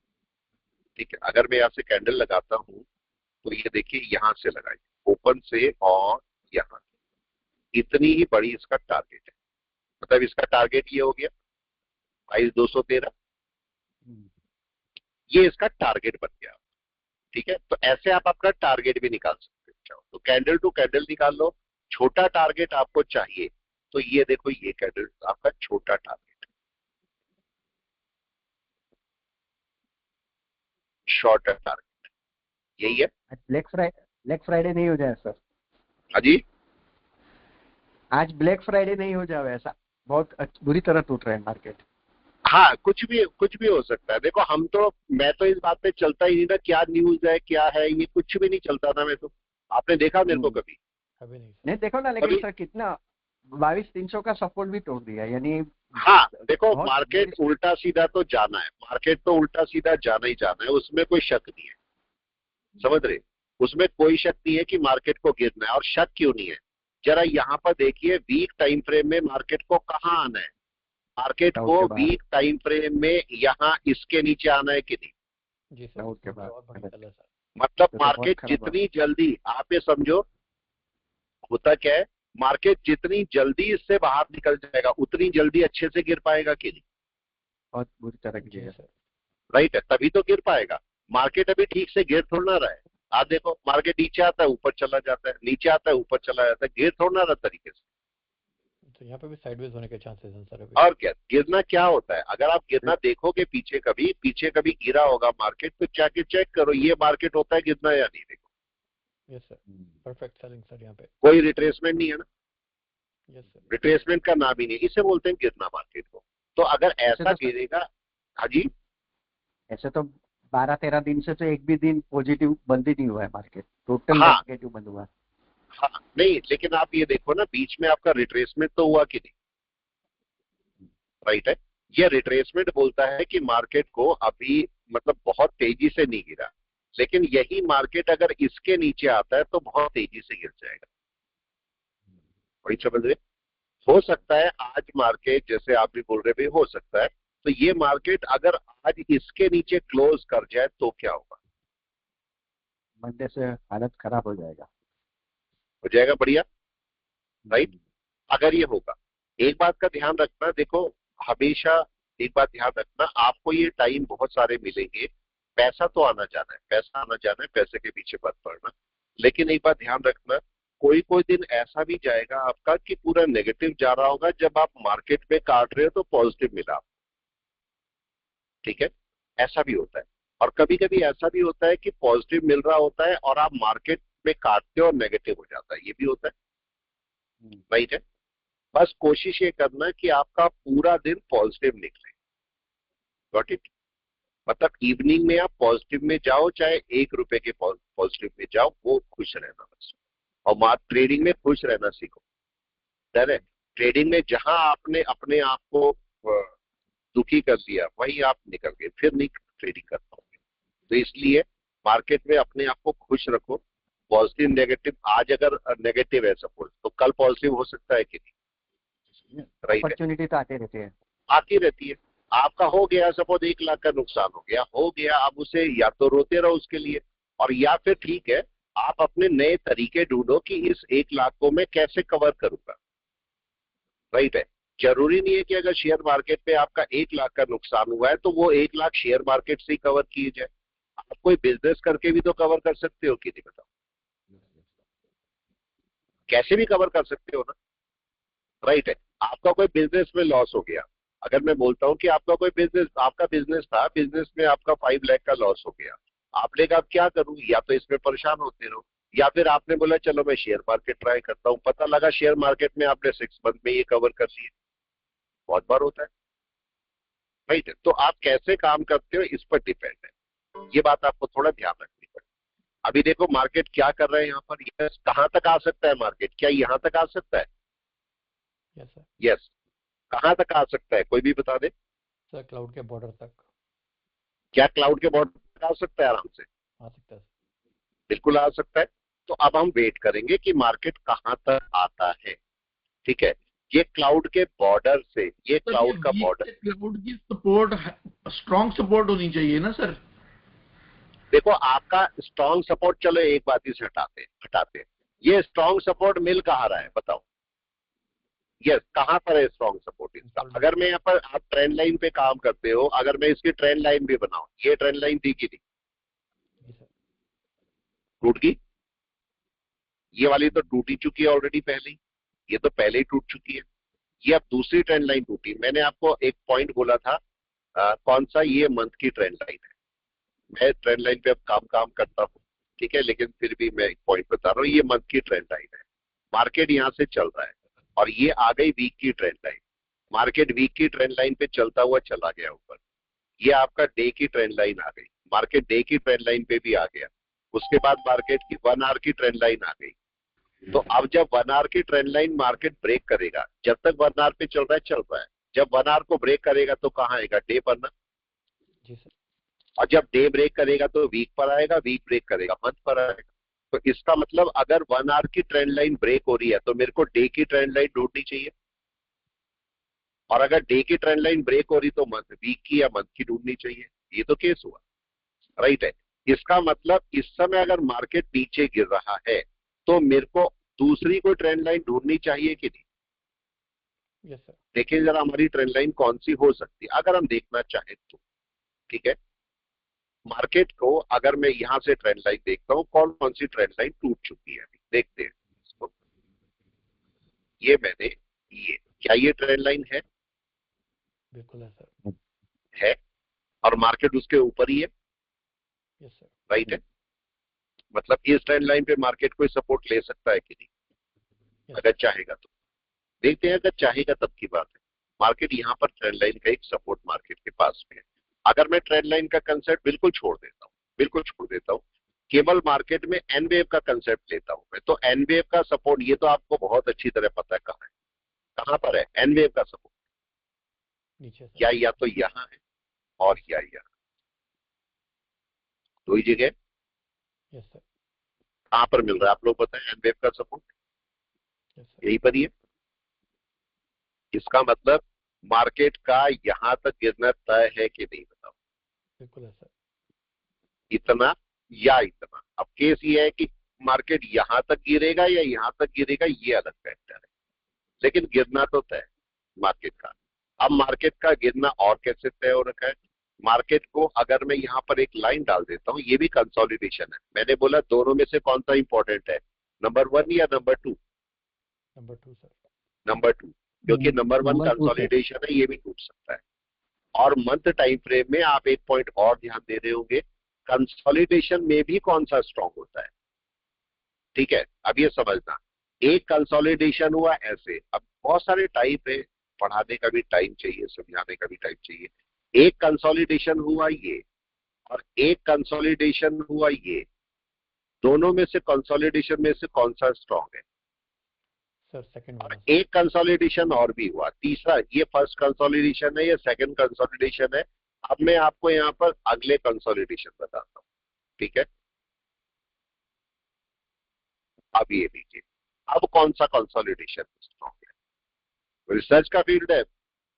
ठीक है, अगर मैं यहाँ से कैंडल लगाता हूँ तो ये देखिए यहां से लगाई ओपन से और यहाँ, इतनी ही बड़ी इसका टारगेट है, मतलब इसका टारगेट ये हो गया 2213, ये इसका टारगेट बन गया। ठीक है, तो ऐसे आप अपना टारगेट भी निकाल सकते हो। तो कैंडल टू कैंडल निकाल लो, छोटा टारगेट आपको चाहिए तो ये देखो ये कैंडल आपका छोटा टारगेट, शॉर्ट टारगेट यही है। ब्लैक फ्राइडे नहीं हो जाए सर, हाँ जी, आज ब्लैक फ्राइडे नहीं हो जाए ऐसा, बहुत बुरी तरह टूट रहे हैं मार्केट। हाँ कुछ भी हो सकता है। देखो हम तो, मैं तो इस बात पे चलता ही नहीं ना, क्या न्यूज है क्या है, ये कुछ भी नहीं चलता ना मैं तो। आपने देखा मेरे को कभी? अभी नहीं सर। नहीं देखो ना, लेकिन सर कितना 22,300 का सपोर्ट भी तोड़ दिया, यानी हाँ देखो बहुत मार्केट उल्टा सीधा तो जाना है, मार्केट तो उल्टा सीधा जाना ही जाना है, उसमें कोई शक नहीं है, समझ रहे, उसमें कोई शक नहीं है कि मार्केट को गिरना है। और शक क्यों नहीं है, जरा यहाँ पर देखिए वीक टाइम फ्रेम में मार्केट को कहाँ आना है, मार्केट को वीक टाइम फ्रेम में यहाँ इसके नीचे आना है कि नहीं? जी सर। डाउट के बाद और बढ़िया चल रहा है सर। मतलब मार्केट जितनी जल्दी, आप ये समझो होता क्या है, मार्केट जितनी जल्दी इससे बाहर निकल जाएगा उतनी जल्दी अच्छे से गिर पाएगा कि नहीं? बहुत बुरी तरह की जी जगह। सर। राइट है, तभी तो गिर पाएगा। मार्केट अभी ठीक से गिर थोड़ा ना रहा है। आप देखो मार्केट नीचे आता है ऊपर चला जाता है, नीचे आता है ऊपर चला जाता है, गिर थोड़ा ना रहा तरीके से। तो यहाँ पे भी साइडवेज होने के चांसेस हैं सर अभी। और क्या, गिरना क्या होता है, अगर आप गिरना देखोगे पीछे कभी गिरा होगा मार्केट तो जाके चेक करो ये मार्केट होता है गिरना या नहीं। देखो yes sir. Perfect selling sir यहाँ पे। कोई रिट्रेसमेंट नहीं है ना, यस सर। रिट्रेसमेंट का नाम ही नहीं, इसे बोलते हैं गिरना मार्केट को। तो अगर ऐसा गिरेगा, हाँ जी, ऐसे तो 12-13 दिन से तो एक भी दिन पॉजिटिव बंद ही नहीं हुआ है मार्केट, टोटल हाँ नेगेटिव बंद हुआ है। हाँ नहीं, लेकिन आप ये देखो ना बीच में आपका रिट्रेसमेंट तो हुआ कि नहीं, राइट है। ये रिट्रेसमेंट बोलता है कि मार्केट को अभी मतलब बहुत तेजी से नहीं गिरा, लेकिन यही मार्केट अगर इसके नीचे आता है तो बहुत तेजी से गिर जाएगा। वही समझ रहे, हो सकता है आज मार्केट जैसे आप भी बोल रहे भाई हो सकता है, तो ये मार्केट अगर आज इसके नीचे क्लोज कर जाए तो क्या होगा? मंडे से हालत खराब हो जाएगा। हो जाएगा बढ़िया, राइट। अगर ये होगा, एक बात का ध्यान रखना, देखो हमेशा एक बात ध्यान रखना, आपको ये टाइम बहुत सारे मिलेंगे, पैसा तो आना जाना है, पैसा आना जाना है, पैसे के पीछे मत पड़ना। लेकिन एक बात ध्यान रखना, कोई कोई दिन ऐसा भी जाएगा आपका कि पूरा नेगेटिव जा रहा होगा, जब आप मार्केट में काट रहे हो तो पॉजिटिव मिला आपको। ठीक है, ऐसा भी होता है। और कभी कभी ऐसा भी होता है कि पॉजिटिव मिल रहा होता है और आप मार्केट में काटते हो और नेगेटिव हो जाता है, ये भी होता है, राइट है। बस कोशिश ये करना कि आपका पूरा दिन पॉजिटिव निकले। Got it? मतलब इवनिंग में आप पॉजिटिव में जाओ, चाहे ₹1 के पॉजिटिव में जाओ, वो खुश रहना बस। और मार्क ट्रेडिंग में खुश रहना सीखो। डर है ट्रेडिंग में, जहां आपने अपने आप को दुखी कर दिया वहीं आप निकल गए, फिर नहीं ट्रेडिंग कर पाओगे। तो इसलिए मार्केट में अपने आप को खुश रखो। पॉजिटिव नेगेटिव, आज अगर नेगेटिव है सपोज, तो कल पॉजिटिव हो सकता है कि नहीं? राइट है, अपॉर्चुनिटी तो आती रहती है। आती रहती है। आपका हो गया सपोज 1 लाख का नुकसान हो गया, अब उसे या तो रोते रहो उसके लिए, और या फिर ठीक है आप अपने नए तरीके ढूंढो कि इस 1 लाख को मैं कैसे कवर करूंगा। राइट है, जरूरी नहीं है कि अगर शेयर मार्केट पे आपका 1 लाख का नुकसान हुआ है तो वो 1 लाख शेयर मार्केट से ही कवर किए जाए। आप कोई बिजनेस करके भी तो कवर कर सकते हो कि नहीं, बताओ? कैसे भी कवर कर सकते हो ना। राइट है, आपका कोई बिजनेस में लॉस हो गया, अगर मैं बोलता हूं कि आपका कोई बिजनेस, आपका बिजनेस था, बिजनेस में आपका 5 लाख का लॉस हो गया, आपने कहा क्या करूं, या तो इसमें परेशान होते रहो, या फिर आपने बोला चलो मैं शेयर मार्केट ट्राई करता हूं, पता लगा शेयर मार्केट में आपने 6 मंथ में ये कवर कर दिए। बहुत बार होता है। राइट है, तो आप कैसे काम करते हो इस पर डिपेंड है। ये बात आपको थोड़ा ध्यान रखनी पड़ेगी। अभी देखो मार्केट क्या कर रहा है यहाँ पर, यस कहां तक आ सकता है मार्केट, क्या यहाँ तक आ सकता है? Yes sir. यस, कहां तक आ सकता है, कोई भी बता दे। सर क्लाउड के बॉर्डर तक क्या क्लाउड के बॉर्डर तक आ सकता है? आराम से आ सकता है। बिल्कुल आ सकता है। तो अब हम वेट करेंगे कि मार्केट कहां तक आता है। ठीक है, ये क्लाउड के बॉर्डर से, ये क्लाउड का बॉर्डर, क्लाउड की सपोर्ट, स्ट्रॉन्ग सपोर्ट होनी चाहिए ना सर। देखो आपका स्ट्रॉन्ग सपोर्ट, चलो एक बात इसे हटाते हैं। ये स्ट्रॉन्ग सपोर्ट मिल कहाँ रहा है बताओ? यस, कहां पर है स्ट्रॉन्ग सपोर्ट इसका? अगर मैं यहाँ पर, आप ट्रेंड लाइन पे काम करते हो, अगर मैं इसकी ट्रेंड लाइन भी बनाऊं, ये ट्रेंड लाइन थी कि नहीं? जी सर। टूट गई। ये वाली तो टूट ही चुकी है ऑलरेडी पहले ही, ये तो पहले ही टूट चुकी है। ये अब दूसरी ट्रेंड लाइन टूटी। मैंने आपको एक पॉइंट बोला था, कौन सा? ये मंथ की ट्रेंड लाइन है। मैं ट्रेंड लाइन पे अब काम करता हूँ, ठीक है, लेकिन फिर भी मैं एक पॉइंट बता रहा हूँ, ये मंथ की ट्रेंड लाइन है। मार्केट यहाँ से चल रहा है और ये आ गई वीक की ट्रेंड लाइन। मार्केट वीक की ट्रेंड लाइन पे चलता हुआ चला गया ऊपर। ये आपका डे की ट्रेंड लाइन आ गई, मार्केट डे की ट्रेंड लाइन पे भी आ गया। उसके बाद मार्केट की 1 आवर की ट्रेंड लाइन आ गई। तो अब जब 1 आवर की ट्रेंड लाइन मार्केट ब्रेक करेगा, जब तक 1 आवर पे चल रहा है, जब 1 आवर को ब्रेक करेगा तो कहाँ आएगा? डे पर ना। जी सर। और जब डे ब्रेक करेगा तो वीक पर आएगा, वीक ब्रेक करेगा मंथ पर आएगा। तो इसका मतलब अगर 1 आवर की ट्रेंड लाइन ब्रेक हो रही है तो मेरे को डे की ट्रेंड लाइन ढूंढनी चाहिए, और अगर डे की ट्रेंड लाइन ब्रेक हो रही तो मंथ, वीक की या मंथ की ढूंढनी चाहिए। ये तो केस हुआ। राइट है, इसका मतलब इस समय अगर मार्केट नीचे गिर रहा है तो मेरे को दूसरी कोई ट्रेंड लाइन ढूंढनी चाहिए कि नहीं? Yes sir. देखिए जरा हमारी ट्रेंड लाइन कौन सी हो सकती है अगर हम देखना चाहें तो। ठीक है, मार्केट को अगर मैं यहां से ट्रेंड लाइन देखता हूं, कौन कौन सी ट्रेंड लाइन टूट चुकी है अभी देखते हैं इसको। ये मैंने, ये क्या ये ट्रेंड लाइन है? बिल्कुल है सर। है, और मार्केट उसके ऊपर ही है। Yes sir. राइट है, मतलब इस ट्रेंड लाइन पे मार्केट कोई सपोर्ट ले सकता है कि नहीं? यस अगर चाहेगा तो देखते हैं, अगर चाहेगा तब की बात है। मार्केट यहाँ पर ट्रेंड लाइन का एक सपोर्ट मार्केट के पास में है। अगर मैं ट्रेंड लाइन का कंसेप्ट बिल्कुल छोड़ देता हूँ, केवल मार्केट में एन वेव का कंसेप्ट लेता हूं मैं, तो एन वेव का सपोर्ट, ये तो आपको बहुत अच्छी तरह पता है कहां पर है एन वेव का सपोर्ट। नीचे सर। या तो यहां है और या यहाँ, दो ही जगह। Yes sir. कहां पर मिल रहा है आप लोग बताएं एन वेव का सपोर्ट? Yes sir. यहीं पर ही है। इसका मतलब मार्केट का यहां तक गिरना तय है कि नहीं, बताओ? बिल्कुल है सर। इतना या इतना। अब केस ये है कि मार्केट यहां तक गिरेगा या यहां तक गिरेगा, ये अलग फैक्टर है, लेकिन गिरना तो तय है मार्केट का। अब मार्केट का गिरना और कैसे तय हो रखा है? मार्केट को अगर मैं यहाँ पर एक लाइन डाल देता हूँ, ये भी कंसोलिडेशन है। मैंने बोला दोनों में से कौन सा इंपॉर्टेंट है, नंबर 1 या नंबर 2? Number 2 sir. नंबर 2, क्योंकि नंबर 1 नंबर 2 से। कंसोलिडेशन है, ये भी टूट सकता है। और मंथ टाइम फ्रेम में आप एक पॉइंट और ध्यान दे रहे होंगे, कंसोलिडेशन में भी कौन सा स्ट्रॉन्ग होता है। ठीक है, अब ये समझना, एक कंसोलिडेशन हुआ ऐसे, अब बहुत सारे टाइप है, पढ़ाने का भी टाइम चाहिए, समझाने का भी टाइम चाहिए। एक कंसोलिडेशन हुआ ये, और एक कंसोलिडेशन हुआ ये, दोनों में से कंसोलिडेशन में से कौन सा स्ट्रॉन्ग है? सर सेकंड और वाला। एक कंसोलिडेशन और भी हुआ, तीसरा, ये फर्स्ट कंसोलिडेशन है, ये सेकंड कंसोलिडेशन है। अब मैं आपको यहाँ पर अगले कंसोलिडेशन बताता हूँ, ठीक है? अब ये लीजिए, अब कौन सा कंसोलिडेशन स्ट्रॉन्ग है? रिसर्च का फील्ड है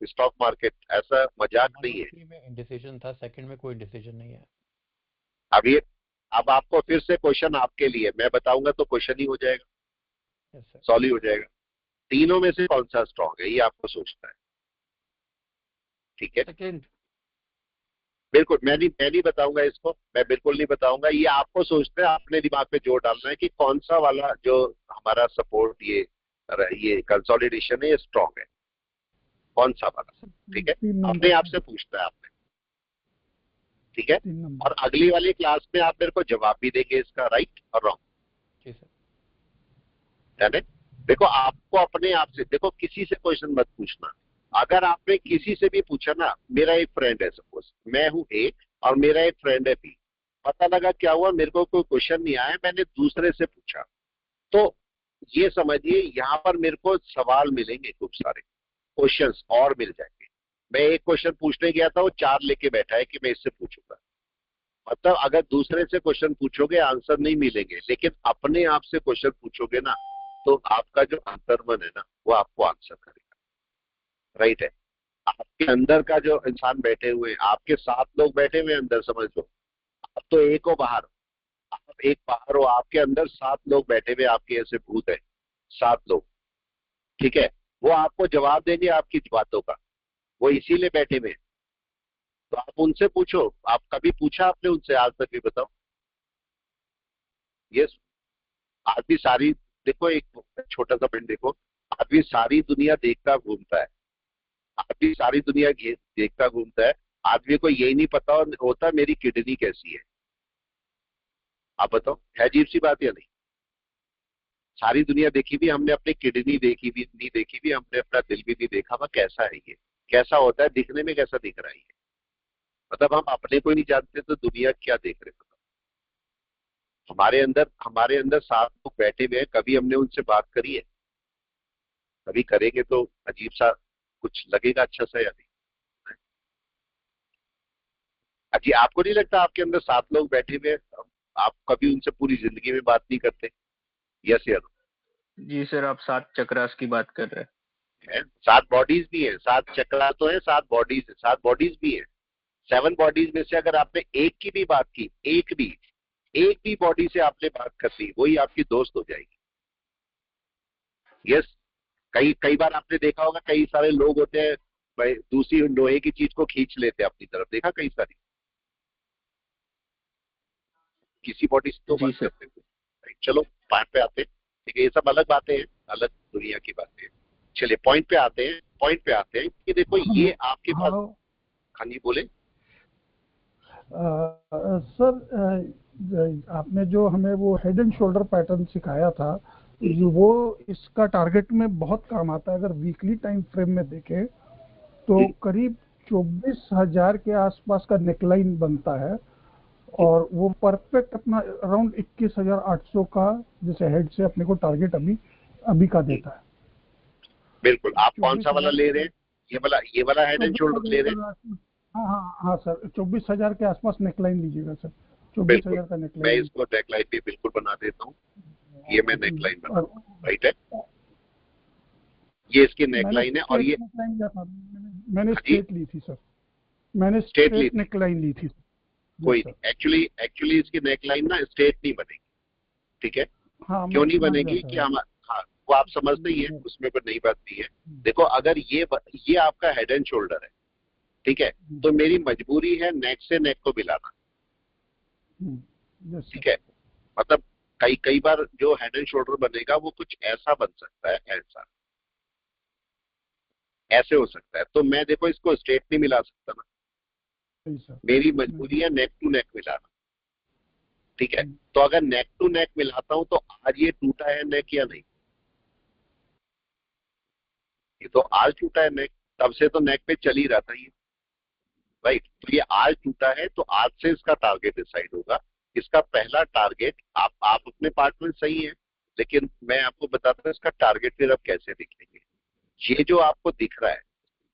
स्टॉक मार्केट, ऐसा मजाक नहीं है। 3 में इंडिसीजन था, सेकंड में कोई इंडिसीजन नहीं है। अब ये, अब आपको फिर से क्वेश्चन आपके लिए, मैं बताऊंगा तो क्वेश्चन ही हो जाएगा, यस सर। सॉल्व ही हो जाएगा। तीनों में से कौन सा स्ट्रॉन्ग है, ये आपको सोचना है, ठीक है? सेकंड। बिल्कुल, मैं नहीं बताऊंगा इसको, मैं बिल्कुल नहीं बताऊंगा, ये आपको सोचना है, अपने दिमाग पे जोर डालना है कि कौन सा वाला जो हमारा सपोर्ट, ये कंसोलिडेशन है, ये स्ट्रॉन्ग है, कौन सा वाला, ठीक है? अपने आप से पूछना है आपने, ठीक है? और अगली वाली क्लास में आप मेरे को जवाब भी देंगे इसका, राइट और रॉन्ग, जी सर। है ना? देखो, आपको अपने आप से, देखो किसी से क्वेश्चन मत पूछना। अगर आपने किसी से भी पूछा ना, मेरा एक फ्रेंड है, सपोज मैं हूं ए और मेरा एक फ्रेंड है बी, पता लगा क्या हुआ, मेरे को कोई क्वेश्चन नहीं आया, मैंने दूसरे से पूछा, तो ये समझिए यहाँ पर मेरे को सवाल मिलेंगे, खूब सारे क्वेश्चंस और मिल जाएंगे। मैं एक क्वेश्चन पूछने गया था, वो 4 लेके बैठा है कि मैं इससे पूछूंगा। मतलब अगर दूसरे से क्वेश्चन पूछोगे आंसर नहीं मिलेंगे, लेकिन अपने आप से क्वेश्चन पूछोगे ना, तो आपका जो अंतर्मन है ना, वो आपको आंसर करेगा, राइट है? आपके अंदर का जो इंसान बैठे हुए हैं, आपके 7 लोग बैठे हुए हैं अंदर, समझ लो, आप तो एक हो बाहर, आप एक बाहर हो, आपके अंदर 7 लोग बैठे हुए, आपके ऐसे भूत है 7 लोग, ठीक है? वो आपको जवाब देंगे आपकी बातों का, वो इसीलिए बैठे हुए हैं। तो आप उनसे पूछो, आप कभी पूछा आपने उनसे आज तक भी, बताओ? ये आदमी सारी, देखो एक छोटा सा पॉइंट देखो, आदमी सारी दुनिया देखता घूमता है, आदमी सारी दुनिया देखता घूमता है, आदमी को यही नहीं पता होता मेरी किडनी कैसी है। आप बताओ, है अजीब सी बात या नहीं? सारी दुनिया देखी भी हमने, अपनी किडनी देखी भी नहीं, देखी भी हमने, अपना दिल भी नहीं देखा, वह कैसा है, ये कैसा होता है, दिखने में कैसा दिख रहा है ये? मतलब हम अपने को ही नहीं जानते तो दुनिया क्या देख रहे हैं? हमारे अंदर 7 लोग बैठे हुए हैं, कभी हमने उनसे बात करी है? कभी करेंगे तो अजीब सा कुछ लगेगा, अच्छा सा या नहीं? जी, आपको नहीं लगता आपके अंदर 7 लोग बैठे हुए हैं, आप कभी उनसे पूरी जिंदगी में बात नहीं करते? यस या नो? जी सर, आप 7 चक्रास की बात कर रहे हैं। 7 बॉडीज भी है, 7 चक्रा तो है, 7 बॉडीज है, 7 बॉडीज भी है। 7 बॉडीज में से अगर आपने एक की भी बात की, एक भी बॉडी से आपने बात कर ली, वही आपकी दोस्त हो जाएगी। यस, कई कई बार आपने देखा होगा, कई सारे लोग होते हैं भाई, दूसरी लोहे की चीज को खींच लेते हैं अपनी तरफ, देखा कई सारी, किसी बॉडी से तो जी बात सर। करते हैं। चलो पॉइंट पे आते हैं, ठीक है? ये सब अलग बातें हैं, अलग दुनिया की बातें हैं। चलिए पॉइंट पे आते हैं, कि देखो ये आपके पास, हाँ जी बोले। सर, आपने जो हमें वो हेड एंड शोल्डर पैटर्न सिखाया था, वो इसका टारगेट में बहुत काम आता है। अगर वीकली टाइम फ्रेम में देखें तो करीब 24,000 के आसपास का नेकलाइन बनता है, और वो परफेक्ट अपना अराउंड 21,800 का जैसे हेड से अपने को टारगेट अभी का देता है। बिल्कुल, आप कौन सा वाला ले रहे हैं? ये वाला हेड एंड शोल्डर ले रहे हैं? हाँ सर, 24,000 के आसपास नेकलाइन लीजिएगा सर, 24,000 का नेकलाइन। मैं इसको नेकलाइन भी बिल्कुल बना देता हूँ, ये मैं नेकलाइन बना, राइट है? ये इसकी नेकलाइन है, और ये मैंने स्ट्रेट ली थी सर, मैंने स्ट्रेट नेकलाइन ली थी। कोई नहीं, एक्चुअली इसकी नेकलाइन ना स्ट्रेट नहीं बनेगी, ठीक है? हाँ, क्यों नहीं बनेगी कि हम, हाँ वो आप समझते ही है, उसमें कोई नई बात नहीं है। देखो, अगर ये आपका हेड एंड शोल्डर है, ठीक है, तो मेरी मजबूरी है नेक से नेक को मिलाना, ठीक है? मतलब कई बार जो हेड एंड शोल्डर बनेगा वो कुछ ऐसा बन सकता है, ऐसे हो सकता है, तो मैं देखो इसको स्ट्रेट नहीं मिला सकता ना, मेरी मजबूरी है नेक टू नेक मिलाना, ठीक है? तो अगर नेक टू नेक मिलाता हूं तो आज ये टूटा है नेक या नहीं? ये तो आज टूटा है नेक, तब से तो नेक पे चल ही रहा था ये, राइट। तो ये आज टूटा है तो आज से इसका टारगेट डिसाइड होगा। इसका पहला टारगेट आप अपने पार्ट में सही है, लेकिन मैं आपको बताता हूँ इसका टारगेट फिर अब कैसे दिखेंगे। ये जो आपको दिख रहा है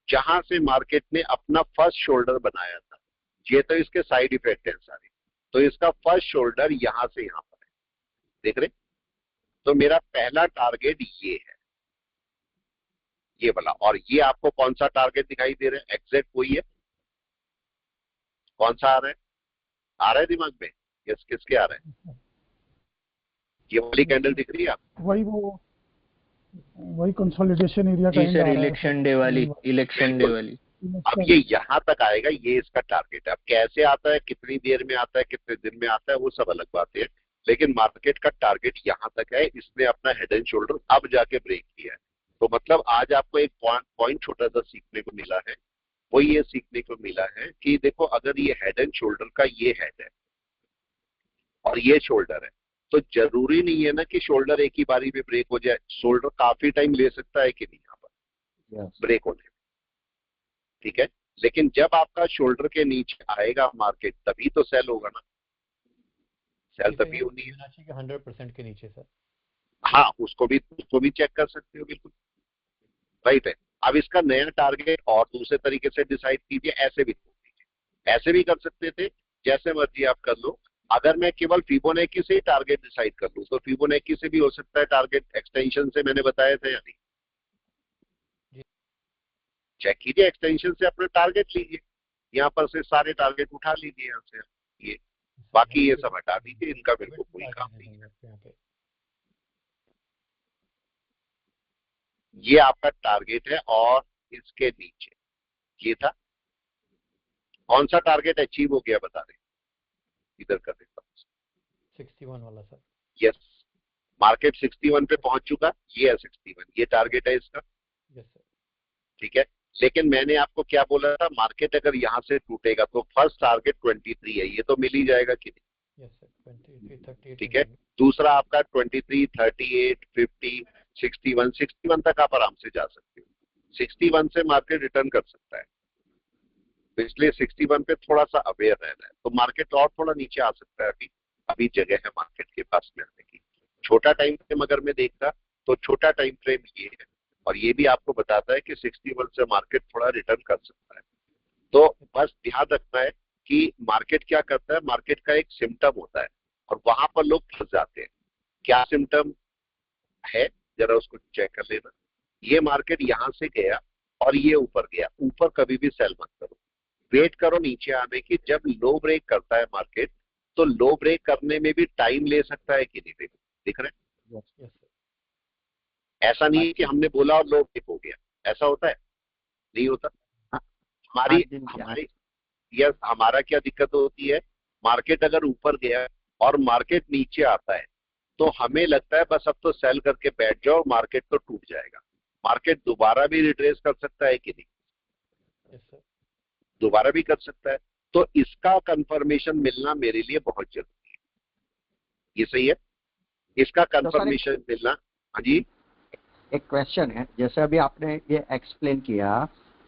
जहां से मार्केट ने अपना फर्स्ट शोल्डर बनाया था, ये तो इसके साइड इफेक्ट है सारे। तो इसका फर्स्ट शोल्डर यहां से यहां पर है, देख रहे। तो मेरा पहला टारगेट ये है, ये वाला। और ये आपको कौन सा टारगेट दिखाई दे रहा है? एग्जैक्ट वही है। कौन सा आ रहा है दिमाग में? यस, किसके आ रहा है? ये वाली कैंडल दिख रही है आपको? वही कंसोलिडेशन एरिया का जी सर, इलेक्शन डे वाली। अब ये यहाँ तक आएगा, ये इसका टारगेट है। अब कैसे आता है, कितनी देर में आता है, कितने दिन में आता है, वो सब अलग बात है, लेकिन मार्केट का टारगेट यहाँ तक है। इसने अपना हेड एंड शोल्डर अब जाके ब्रेक किया है। तो मतलब आज आपको एक पॉइंट छोटा सा सीखने को मिला है। वो ये सीखने को मिला है कि देखो, अगर ये हेड एंड शोल्डर का ये हेड है और ये शोल्डर है, तो जरूरी नहीं है ना कि शोल्डर एक ही बारी में ब्रेक हो जाए। शोल्डर काफी टाइम ले सकता है कि नहीं यहाँ पर ब्रेक होने में, ठीक है। लेकिन जब आपका शोल्डर के नीचे आएगा मार्केट, तभी तो सेल होगा ना। सेल तभी होनी है 100% के नीचे सर। हाँ, उसको भी चेक कर सकते हो, बिल्कुल राइट है। अब इसका नया टारगेट और दूसरे तरीके से डिसाइड कीजिए। ऐसे भी ऐसे भी कर सकते थे, जैसे मर्जी आप कर लो। अगर मैं केवल फिबोनाची से ही टारगेट डिसाइड कर लूं तो फिबोनाची से भी हो सकता है टारगेट। एक्सटेंशन से मैंने बताया था या नहीं? चेक कीजिए, एक्सटेंशन से अपना टारगेट लीजिए, यहाँ पर से सारे टारगेट उठा लीजिए यहाँ से। ये बाकी ये सब हटा दीजिए, इनका मेरे को कोई काम नहीं है। ये आपका टारगेट है और इसके नीचे ये था। कौन सा टारगेट अचीव हो गया बता दें, इधर कर देता हूँ। 61 वाला सर। यस, मार्केट 61 पे पहुंच चुका। ये है 61, ये टारगेट है इसका। Yes sir. ठीक है, लेकिन मैंने आपको क्या बोला था, मार्केट अगर यहाँ से टूटेगा तो फर्स्ट टारगेट 23 है, ये तो मिल ही जाएगा कि नहीं? Yes sir, 23, 38। ठीक है, दूसरा आपका 23, 38, 50, 61 तक आप आराम से जा सकते हो। 61 से मार्केट रिटर्न कर सकता है, तो इसलिए 61 पे थोड़ा सा अवेयर रहना है। तो मार्केट और थोड़ा नीचे आ सकता है, अभी जगह है मार्केट के पास में आने की। छोटा टाइम फ्रेम अगर मैं देखता तो छोटा टाइम फ्रेम ये है, और ये भी आपको बताता है कि 61 से मार्केट थोड़ा रिटर्न कर सकता है। तो बस ध्यान रखना है कि मार्केट क्या करता है। मार्केट का एक सिम्टम होता है और वहां पर लोग फंस जाते हैं। क्या सिम्टम है, जरा उसको चेक कर लेना। ये मार्केट यहां से गया और ये ऊपर गया, ऊपर कभी भी सेल मत करो, वेट करो नीचे आने की। जब लो ब्रेक करता है मार्केट, तो लो ब्रेक करने में भी टाइम ले सकता है कि नहीं, दिख रहा है? Yes sir. ऐसा नहीं है कि हमने बोला और लो ब्रेक हो गया, ऐसा होता है? नहीं होता। हमारा क्या दिक्कत होती है, मार्केट अगर ऊपर गया और मार्केट नीचे आता है तो हमें लगता है बस अब तो सेल करके बैठ जाओ, मार्केट तो टूट जाएगा। मार्केट दोबारा भी रिट्रेस कर सकता है कि नहीं? Yes sir. दोबारा भी कर सकता है। तो इसका कंफर्मेशन मिलना मेरे लिए बहुत जरूरी है। ये सही है, इसका कंफर्मेशन मिलना। हाँ जी, एक क्वेश्चन है, जैसे अभी आपने ये एक्सप्लेन किया,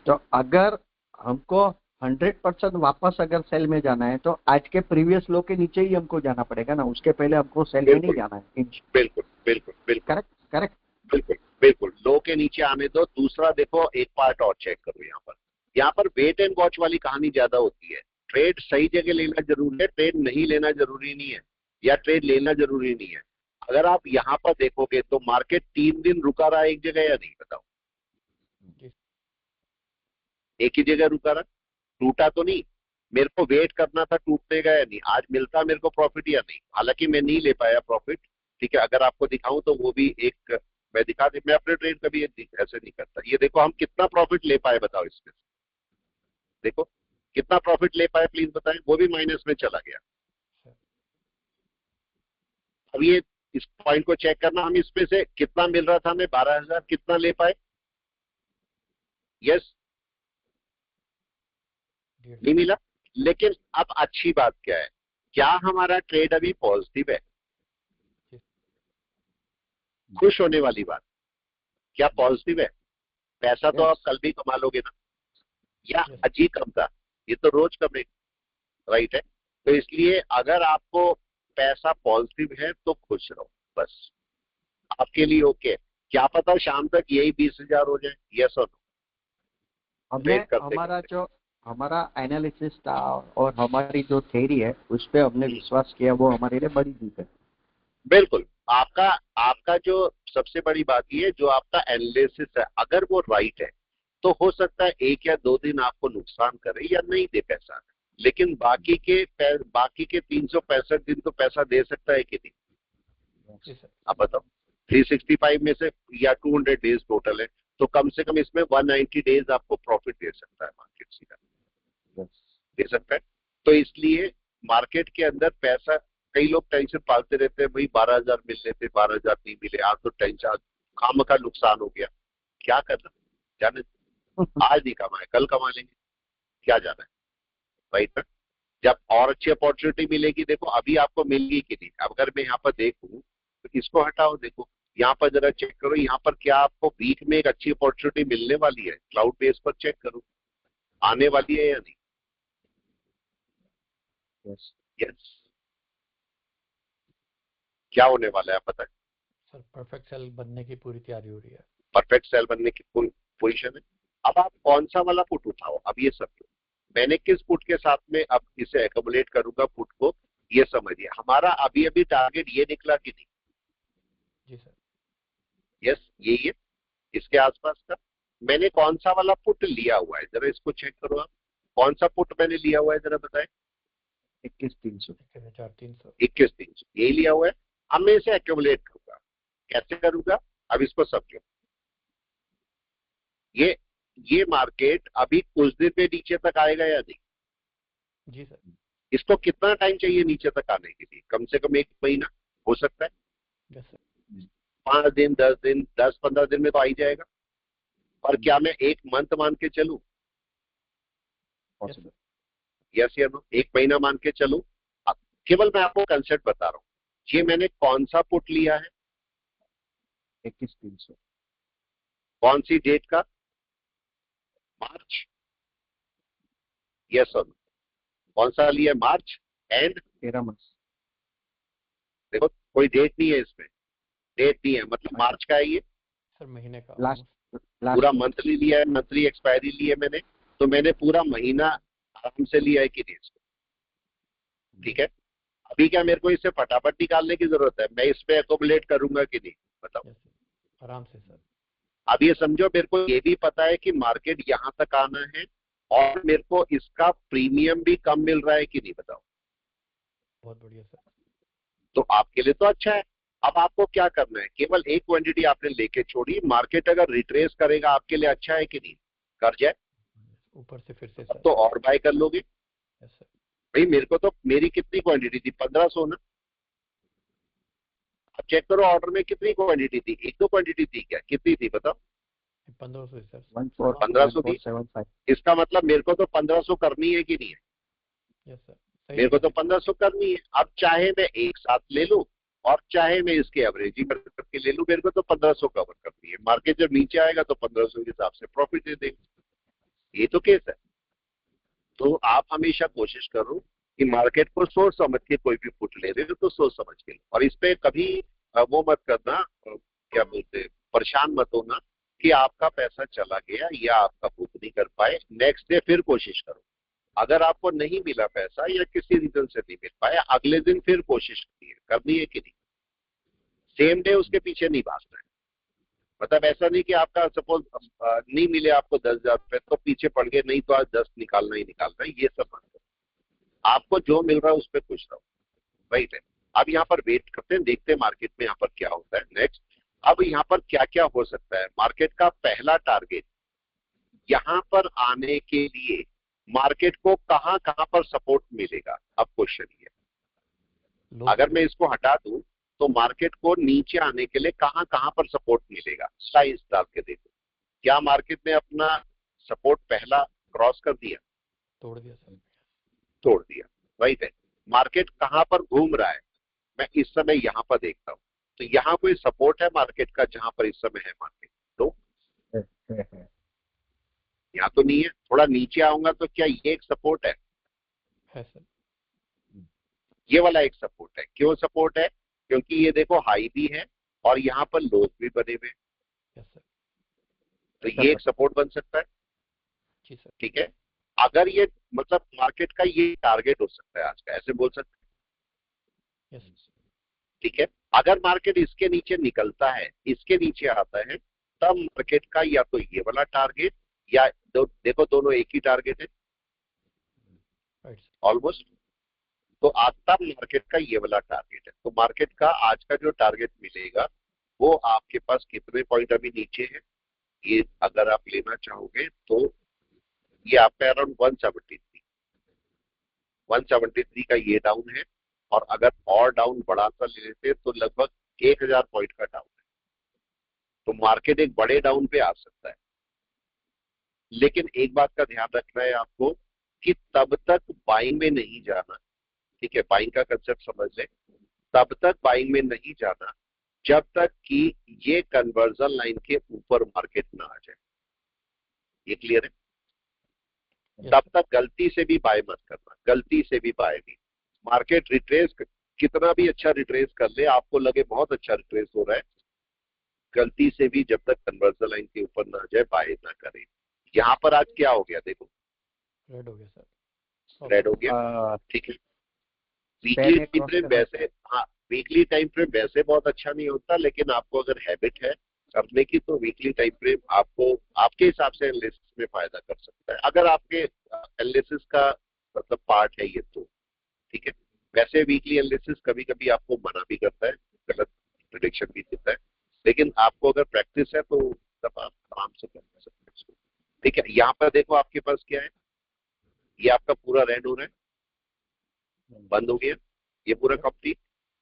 तो अगर हमको 100% वापस अगर सेल में जाना है तो आज के प्रीवियस लो के नीचे ही हमको जाना पड़ेगा ना, उसके पहले हमको सेल में नहीं जाना है। बिल्कुल बिल्कुल बिल्कुल करेक्ट। बिल्कुल बिल्कुल, लो के नीचे आने दो। दूसरा देखो, एक पार्ट और चेक करो। यहाँ पर वेट एंड वॉच वाली कहानी ज्यादा होती है। ट्रेड सही जगह लेना जरूरी है, ट्रेड नहीं लेना जरूरी नहीं है, या ट्रेड लेना जरूरी नहीं है। अगर आप यहाँ पर देखोगे तो मार्केट 3 दिन रुका रहा एक जगह या नहीं, बताओ? एक ही जगह रुका रहा, टूटा तो नहीं। मेरे को वेट करना था टूटने का या नहीं, आज मिलता मेरे को प्रॉफिट या नहीं। हालांकि मैं नहीं ले पाया प्रॉफिट, ठीक है। अगर आपको दिखाऊं तो वो भी एक मैं दिखा दे। मैं अपने ट्रेड कभी ऐसे नहीं करता। ये देखो हम कितना प्रॉफिट ले पाए, बताओ इसमें। देखो कितना प्रॉफिट ले पाए, प्लीज बताएं। वो भी माइनस में चला गया। अब ये इस पॉइंट को चेक करना, हम इसमें से कितना मिल रहा था, हमें 12,000 कितना ले पाए? यस, नहीं मिला। लेकिन अब अच्छी बात क्या है, क्या हमारा ट्रेड अभी पॉजिटिव है? खुश होने वाली बात, क्या पॉजिटिव है? पैसा तो आप कल भी कमा लोगे ना, या अजीब कम था? ये तो रोज कमेगा, राइट है। तो इसलिए अगर आपको पैसा पॉजिटिव है तो खुश रहो, बस आपके लिए ओके है। क्या पता शाम तक यही 20,000 हो जाए, यस और नो। हमने ट्रेड करते हमारा करते जो हमारा एनालिसिस था और हमारी जो थ्योरी है उस पे हमने विश्वास किया, वो हमारे लिए बड़ी जीत है। बिल्कुल। आपका आपका जो सबसे बड़ी बात ये है, जो आपका एनालिसिस है अगर वो राइट है तो हो सकता है 1 या 2 दिन आपको नुकसान करे या नहीं दे पैसा, लेकिन बाकी के 365 दिन तो पैसा दे सकता है कि नहीं। जी सर। आप बताओ, 365 में से या 200 डेज टोटल है, तो कम से कम इसमें 190 डेज आपको प्रॉफिट दे सकता है मार्केट, सीधा दे सकता है। तो इसलिए मार्केट के अंदर पैसा, कई लोग टेंशन पालते रहते हैं, भाई 12,000 मिल लेते, 12,000 नहीं मिले, आज तो टेंशन, खाम का नुकसान हो गया, क्या करना, जाने आज नहीं कमाए कल कमा लेंगे, क्या जाना है भाई तक। जब और अच्छी अपॉर्चुनिटी मिलेगी, देखो अभी आपको मिलेगी कि नहीं। अब अगर मैं यहाँ पर देखूं तो इसको हटाओ, देखो यहाँ पर जरा चेक करो, यहाँ पर क्या आपको वीक में एक अच्छी अपॉर्चुनिटी मिलने वाली है, क्लाउड बेस पर चेक करो, आने वाली है या नहीं। यस, क्या होने वाला है आप बताएं। सर परफेक्ट सेल बनने की पूरी तैयारी हो रही है। परफेक्ट सेल बनने की पोजीशन है। अब आप कौन सा वाला पुट उठाओ, अब ये सब मैंने किस पुट के साथ में अब इसे एकोमुलेट करूंगा पुट को, ये समझिए। हमारा अभी अभी टारगेट ये निकला कि नहीं। जी सर। यस, यही है इसके आसपास का। मैंने कौन सा वाला पुट लिया हुआ है, जरा इसको चेक करो आप, कौन सा पुट मैंने लिया हुआ है जरा बताएं। 21,300 21,300 21,300 यही लिया हुआ है। अब मैं इसे एकोमुलेट करूंगा, कैसे करूंगा अब इसको समझो। ये मार्केट अभी कुछ दिन में नीचे तक आएगा या नहीं। जी सर। इसको कितना टाइम चाहिए नीचे तक आने के लिए, कम से कम 1 महीना हो सकता है, यस सर। 5 दिन 10 दिन 10-15 दिन में तो आ ही जाएगा। और क्या मैं 1 मंथ मान के चलूं, यस सर। यस या नो, 1 महीना मान के चलूं। अब केवल मैं आपको कंसेप्ट बता रहा हूं, ये मैंने कौन सा पुट लिया है, 21,300 कौन सी डेट का, मार्च, यस और नो, कौन सा लिया है, मार्च एंड 13 मंथ। देखो कोई डेट नहीं है इसमें, डेट नहीं है, मतलब मार्च का है ये, सर महीने का लास्ट पूरा मंथली लिया है, मंथली एक्सपायरी ली है मैंने, तो मैंने पूरा महीना आराम से लिया है कि नहीं इसको। ठीक है, अभी क्या मेरे को इससे फटाफट निकालने की जरूरत है, मैं इस पे एकोमुलेट करूंगा कि नहीं बताओ। Yes sir. आराम से सर। अब ये समझो, मेरे को ये भी पता है कि मार्केट यहां तक आना है और मेरे को इसका प्रीमियम भी कम मिल रहा है कि नहीं बताओ। बहुत बढ़िया सर। तो आपके लिए तो अच्छा है। अब आपको क्या करना है, केवल एक क्वांटिटी आपने लेके छोड़ी, मार्केट अगर रिट्रेस करेगा आपके लिए अच्छा है कि नहीं, कर जाए ऊपर से फिर से अब सर। तो और बाय कर लोगे। Yes sir. भाई मेरे को तो, मेरी कितनी क्वांटिटी थी, 1500 ना। अब चेक करो ऑर्डर में कितनी क्वांटिटी थी, 1-2 क्वांटिटी थी क्या, कितनी थी बताओ। 1500 सर। 14,475 इसका मतलब मेरे को तो 1500 करनी है कि नहीं है, यस सर। सही मेरे को तो है। 1500 करनी है। अब चाहे मैं एक साथ ले लूं और चाहे मैं इसके एवरेजिंग करके ले लूं, मेरे को तो 1500 कवर करनी है। मार्केट जब नीचे आएगा तो 1500 के हिसाब से प्रॉफिट दे देंगे, ये तो केस है। तो आप हमेशा कोशिश करो कि मार्केट को सोच समझ के कोई भी पुट ले रहे हो तो सोच समझ के लो, और इस पे कभी वो मत करना, क्या बोलते हैं, परेशान मत होना कि आपका पैसा चला गया या आपका बुक नहीं कर पाए। नेक्स्ट डे फिर कोशिश करो, अगर आपको नहीं मिला पैसा या किसी रीजन से नहीं मिल पाया, अगले दिन फिर कोशिश करनी है कि नहीं, सेम डे उसके पीछे नहीं भागना है। मतलब ऐसा नहीं कि आपका सपोज नहीं मिले आपको 10,000 रुपए तो पीछे पड़ गए, नहीं तो आज 10 निकालना ही निकालना है, ये सब मत करो। आपको जो मिल रहा है उस पर खुश रहो, राइट है। अब यहाँ पर वेट करते हैं, देखते हैं मार्केट में यहाँ पर क्या होता है नेक्स्ट। अब यहाँ पर क्या क्या हो सकता है, मार्केट का पहला टारगेट यहाँ पर आने के लिए मार्केट को कहां कहां पर सपोर्ट मिलेगा। अब क्वेश्चन ये, अगर मैं इसको हटा दूं तो मार्केट को नीचे आने के लिए कहां कहां पर सपोर्ट मिलेगा, स्लाइस डाल के देखो। क्या मार्केट ने अपना सपोर्ट पहला क्रॉस कर दिया, तोड़ दिया सर। तोड़ दिया, राइट है। मार्केट कहां पर घूम रहा है, मैं इस समय यहां पर देखता हूं, तो यहां कोई सपोर्ट है मार्केट का जहां पर इस समय है मार्केट, तो यहाँ तो नहीं है। थोड़ा नीचे आऊंगा तो क्या ये एक सपोर्ट है? सर। ये वाला एक सपोर्ट है। क्यों सपोर्ट है? क्योंकि ये देखो हाई भी है और यहाँ पर लोज भी बने हुए हैं। Yes sir. तो ये एक सपोर्ट बन सकता है। जी सर। ठीक है, अगर ये मतलब मार्केट का ये टारगेट हो सकता है आज का, ऐसे बोल सकते हैं। यस। ठीक है, अगर मार्केट इसके नीचे निकलता है, इसके नीचे आता है, तब मार्केट का या तो ये वाला टारगेट या देखो दोनों एक ही टारगेट है राइट सर। ऑलमोस्ट। तो आज तब मार्केट का ये वाला टारगेट है। तो मार्केट का आज का जो टारगेट मिलेगा वो आपके पास कितने पॉइंट अभी नीचे है, ये अगर आप लेना चाहोगे तो ये आपका अराउंड 173 का ये डाउन है। और अगर और डाउन बड़ा सा ले लेते तो लगभग 1000 पॉइंट का डाउन है। तो मार्केट एक बड़े डाउन पे आ सकता है। लेकिन एक बात का ध्यान रखना है आपको कि तब तक बाइंग में नहीं जाना। ठीक है, बाइंग का कंसेप्ट समझ ले। तब तक बाइंग में नहीं जाना जब तक कि ये कन्वर्जन लाइन के ऊपर मार्केट ना आ जाए। ये क्लियर है? तब तक गलती से भी बाय मत करना, गलती से भी बाय नहीं। मार्केट रिट्रेस कितना भी अच्छा रिट्रेस कर ले, आपको लगे बहुत अच्छा रिट्रेस हो रहा है, गलती से भी जब तक कन्वर्जन लाइन के ऊपर ना आ जाए बाय ना करें। यहाँ पर आज क्या हो गया देखो, रेड हो गया सर। रेड हो गया। ठीक है, वीकली पहले टाइम क्रॉस फ्रेम करना वैसे, हाँ वीकली टाइम फ्रेम वैसे बहुत अच्छा नहीं होता, लेकिन आपको अगर हैबिट है करने की तो वीकली टाइम फ्रेम आपको आपके हिसाब से एनालिसिस में फायदा कर सकता है, अगर आपके एनालिसिस का मतलब पार्ट है ये तो। ठीक है, वैसे वीकली एनालिसिस कभी कभी आपको मना भी करता है, गलत प्रेडिक्शन भी देता है, लेकिन आपको अगर प्रैक्टिस है तो तब आप आराम से कर सकते हैं इसको। ठीक है, यहाँ पर देखो आपके पास क्या है, ये आपका पूरा रेड हो रहा है, बंद हो गया ये पूरा कंप्लीट।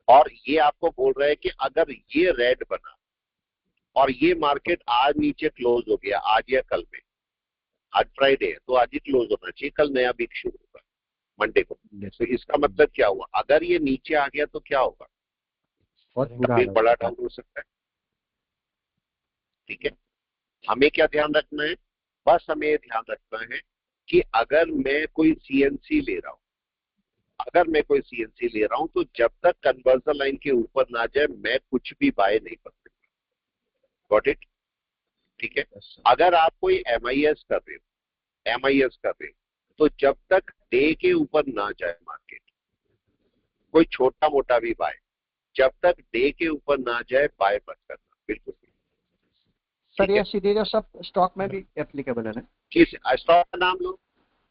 और ये आपको बोल रहा है कि अगर ये रेड बना और ये मार्केट आज नीचे क्लोज हो गया, आज या कल में, आज फ्राइडे है तो आज ही क्लोज होना चाहिए, कल नया वीक शुरू होगा मंडे को। तो इसका मतलब क्या हुआ, अगर ये नीचे आ गया तो क्या होगा, बहुत बुरा फिर हाल बड़ा है। डाउन हो सकता है। ठीक है, हमें क्या ध्यान रखना है, बस हमें ये ध्यान रखना है कि अगर मैं कोई सीएनसी ले रहा हूं, अगर मैं कोई सीएनसी ले रहा हूं तो जब तक कन्वर्जन लाइन के ऊपर ना जाए मैं कुछ भी बाय नहीं कर सकता। Got it? ठीक है, अगर आप कोई एमआईएस कर रहे हो, एमआईएस कर रहे हो, तो जब तक डे के ऊपर ना जाए मार्केट, कोई छोटा मोटा भी बाय, जब तक डे के ऊपर ना जाए बाय मत करना, बिल्कुल। सर ये सीधे सब स्टॉक में भी एप्लीकेबल है ना? किस स्टॉक का नाम लो,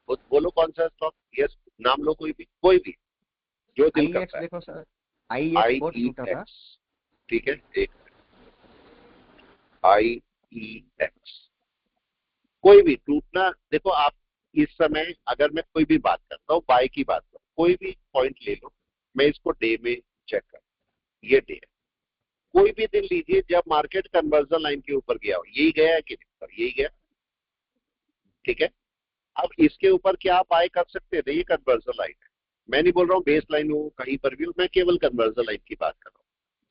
बोलो कौन सा स्टॉक, यस नाम लो, कोई भी जो दिल करता है। देखो सर, आईएक्स बहुत टूटा था। ठीक है, एक IEX कोई भी टूटना, देखो आप इस समय अगर मैं कोई भी बात करता हूँ, बाय की बात करूँ, कोई भी पॉइंट ले लो, मैं इसको डे में चेक कर, ये डे है, कोई भी दिन लीजिए जब मार्केट कन्वर्जन लाइन के ऊपर गया हो, यही गया है कि नहीं, यही गया। ठीक है, अब इसके ऊपर क्या आप बाय कर सकते हैं, ये कन्वर्जन लाइन है, मैं नहीं बोल रहा हूँ बेस लाइन हो कहीं पर भी हो, मैं केवल कन्वर्जन लाइन की बात कर रहा हूँ।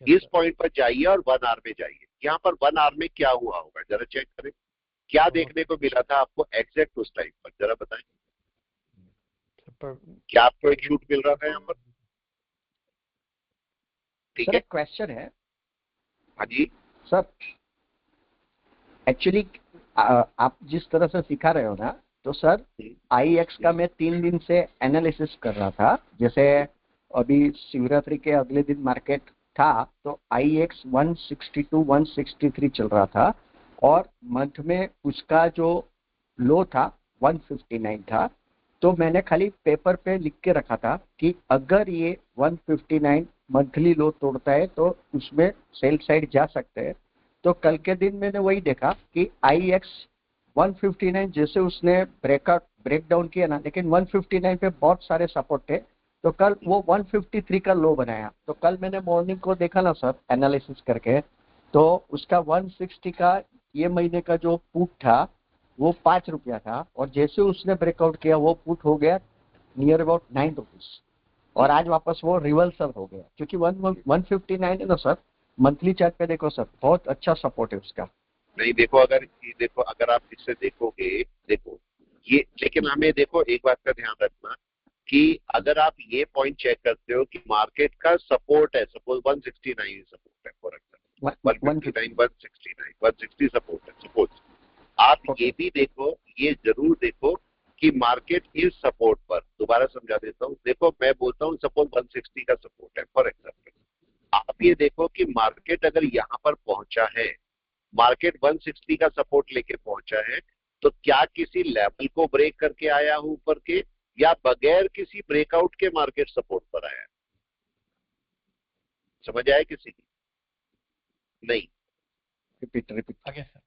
इस पॉइंट पर जाइए और 1 आवर में जाइए, यहाँ पर 1 आवर में क्या हुआ होगा जरा चेक करें, क्या देखने को मिला था आपको एग्जैक्ट उस टाइम पर, जरा बताएं। क्या आपको एक शूट मिल रहा था यहाँ पर? ठीक है, क्वेश्चन है। हाँ जी सर एक्चुअली आप जिस तरह से सिखा रहे हो ना, तो सर आईएक्स का मैं 3 दिन से एनालिसिस कर रहा था। जैसे अभी शिवरात्रि के अगले दिन मार्केट था तो आईएक्स 162 163 चल रहा था और मंथ में उसका जो लो था 159 था। तो मैंने खाली पेपर पे लिख के रखा था कि अगर ये 159 मंथली लो तोड़ता है तो उसमें सेल साइड जा सकते हैं। तो कल के दिन मैंने वही देखा कि आईएक्स 159 जैसे उसने ब्रेक डाउन किया ना, लेकिन 159 पे बहुत सारे सपोर्ट थे, तो कल वो 153 का लो बनाया। तो कल मैंने मॉर्निंग को देखा ना सर एनालिसिस करके, तो उसका 160 का ये महीने का जो पुट था वो 5 रुपया था, और जैसे उसने ब्रेकआउट किया वो पुट हो गया नियर अबाउट 9 रुपीज, और आज वापस वो रिवर्सल हो गया। क्योंकि 159 है ना सर, मंथली चार्ट पे देखो सर बहुत अच्छा सपोर्ट है उसका। नहीं देखो, अगर आप इससे देखोगे, देखो ये, लेकिन हमें देखो एक बात का ध्यान रखना कि अगर आप ये पॉइंट चेक करते हो कि मार्केट का सपोर्ट है, सपोज 169 सपोर्ट है फॉर एग्जाम्पल, 159 169 160 सपोर्ट है सपोज, आप ये भी देखो, ये जरूर देखो कि मार्केट इस सपोर्ट पर, दोबारा समझा देता हूँ, देखो मैं बोलता हूँ सपोज 160 का सपोर्ट है फॉर एग्जाम्पल, आप ये देखो कि मार्केट अगर यहाँ पर पहुंचा है, मार्केट 160 का सपोर्ट लेके पहुंचा है, तो क्या किसी लेवल को ब्रेक करके आया हूं ऊपर के, या बगैर किसी ब्रेकआउट के मार्केट सपोर्ट पर आया? समझ आया किसी की? नहीं, रिपीट आगे सर।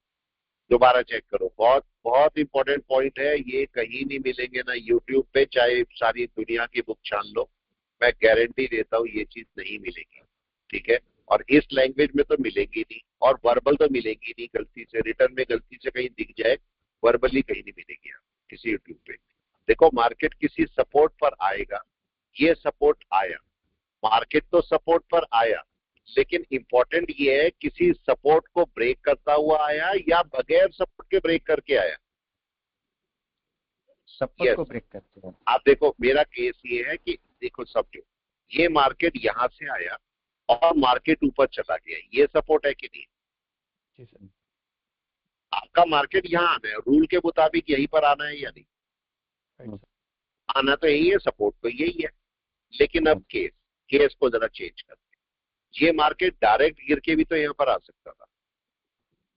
दोबारा चेक करो, बहुत बहुत इंपॉर्टेंट पॉइंट है ये, कहीं नहीं मिलेंगे ना यूट्यूब पे, चाहे सारी दुनिया की बुक छान लो, मैं गारंटी देता हूँ ये चीज नहीं मिलेगी, ठीक है? और इस लैंग्वेज में तो मिलेगी नहीं, और वर्बल तो मिलेगी नहीं, गलती से रिटर्न में गलती से कहीं दिख जाए, वर्बली कहीं नहीं मिलेगी आप किसी यूट्यूब पे। देखो मार्केट किसी सपोर्ट पर आएगा, ये सपोर्ट आया, मार्केट तो सपोर्ट पर आया, लेकिन इंपॉर्टेंट ये है किसी सपोर्ट को ब्रेक करता हुआ आया या बगैर सपोर्ट के ब्रेक करके आया। Support Yes. को ब्रेक करते हैं। आप देखो मेरा केस ये है कि देखो समझो, ये मार्केट यहां से आया और मार्केट ऊपर चला गया, ये सपोर्ट है कि नहीं? जी सर। आपका मार्केट यहाँ आना है, रूल के मुताबिक यहीं पर आना है या नहीं? Right sir. आना तो यही है, सपोर्ट तो यही है, लेकिन अब केस को जरा चेंज कर, ये मार्केट डायरेक्ट गिर के भी तो यहाँ पर आ सकता था,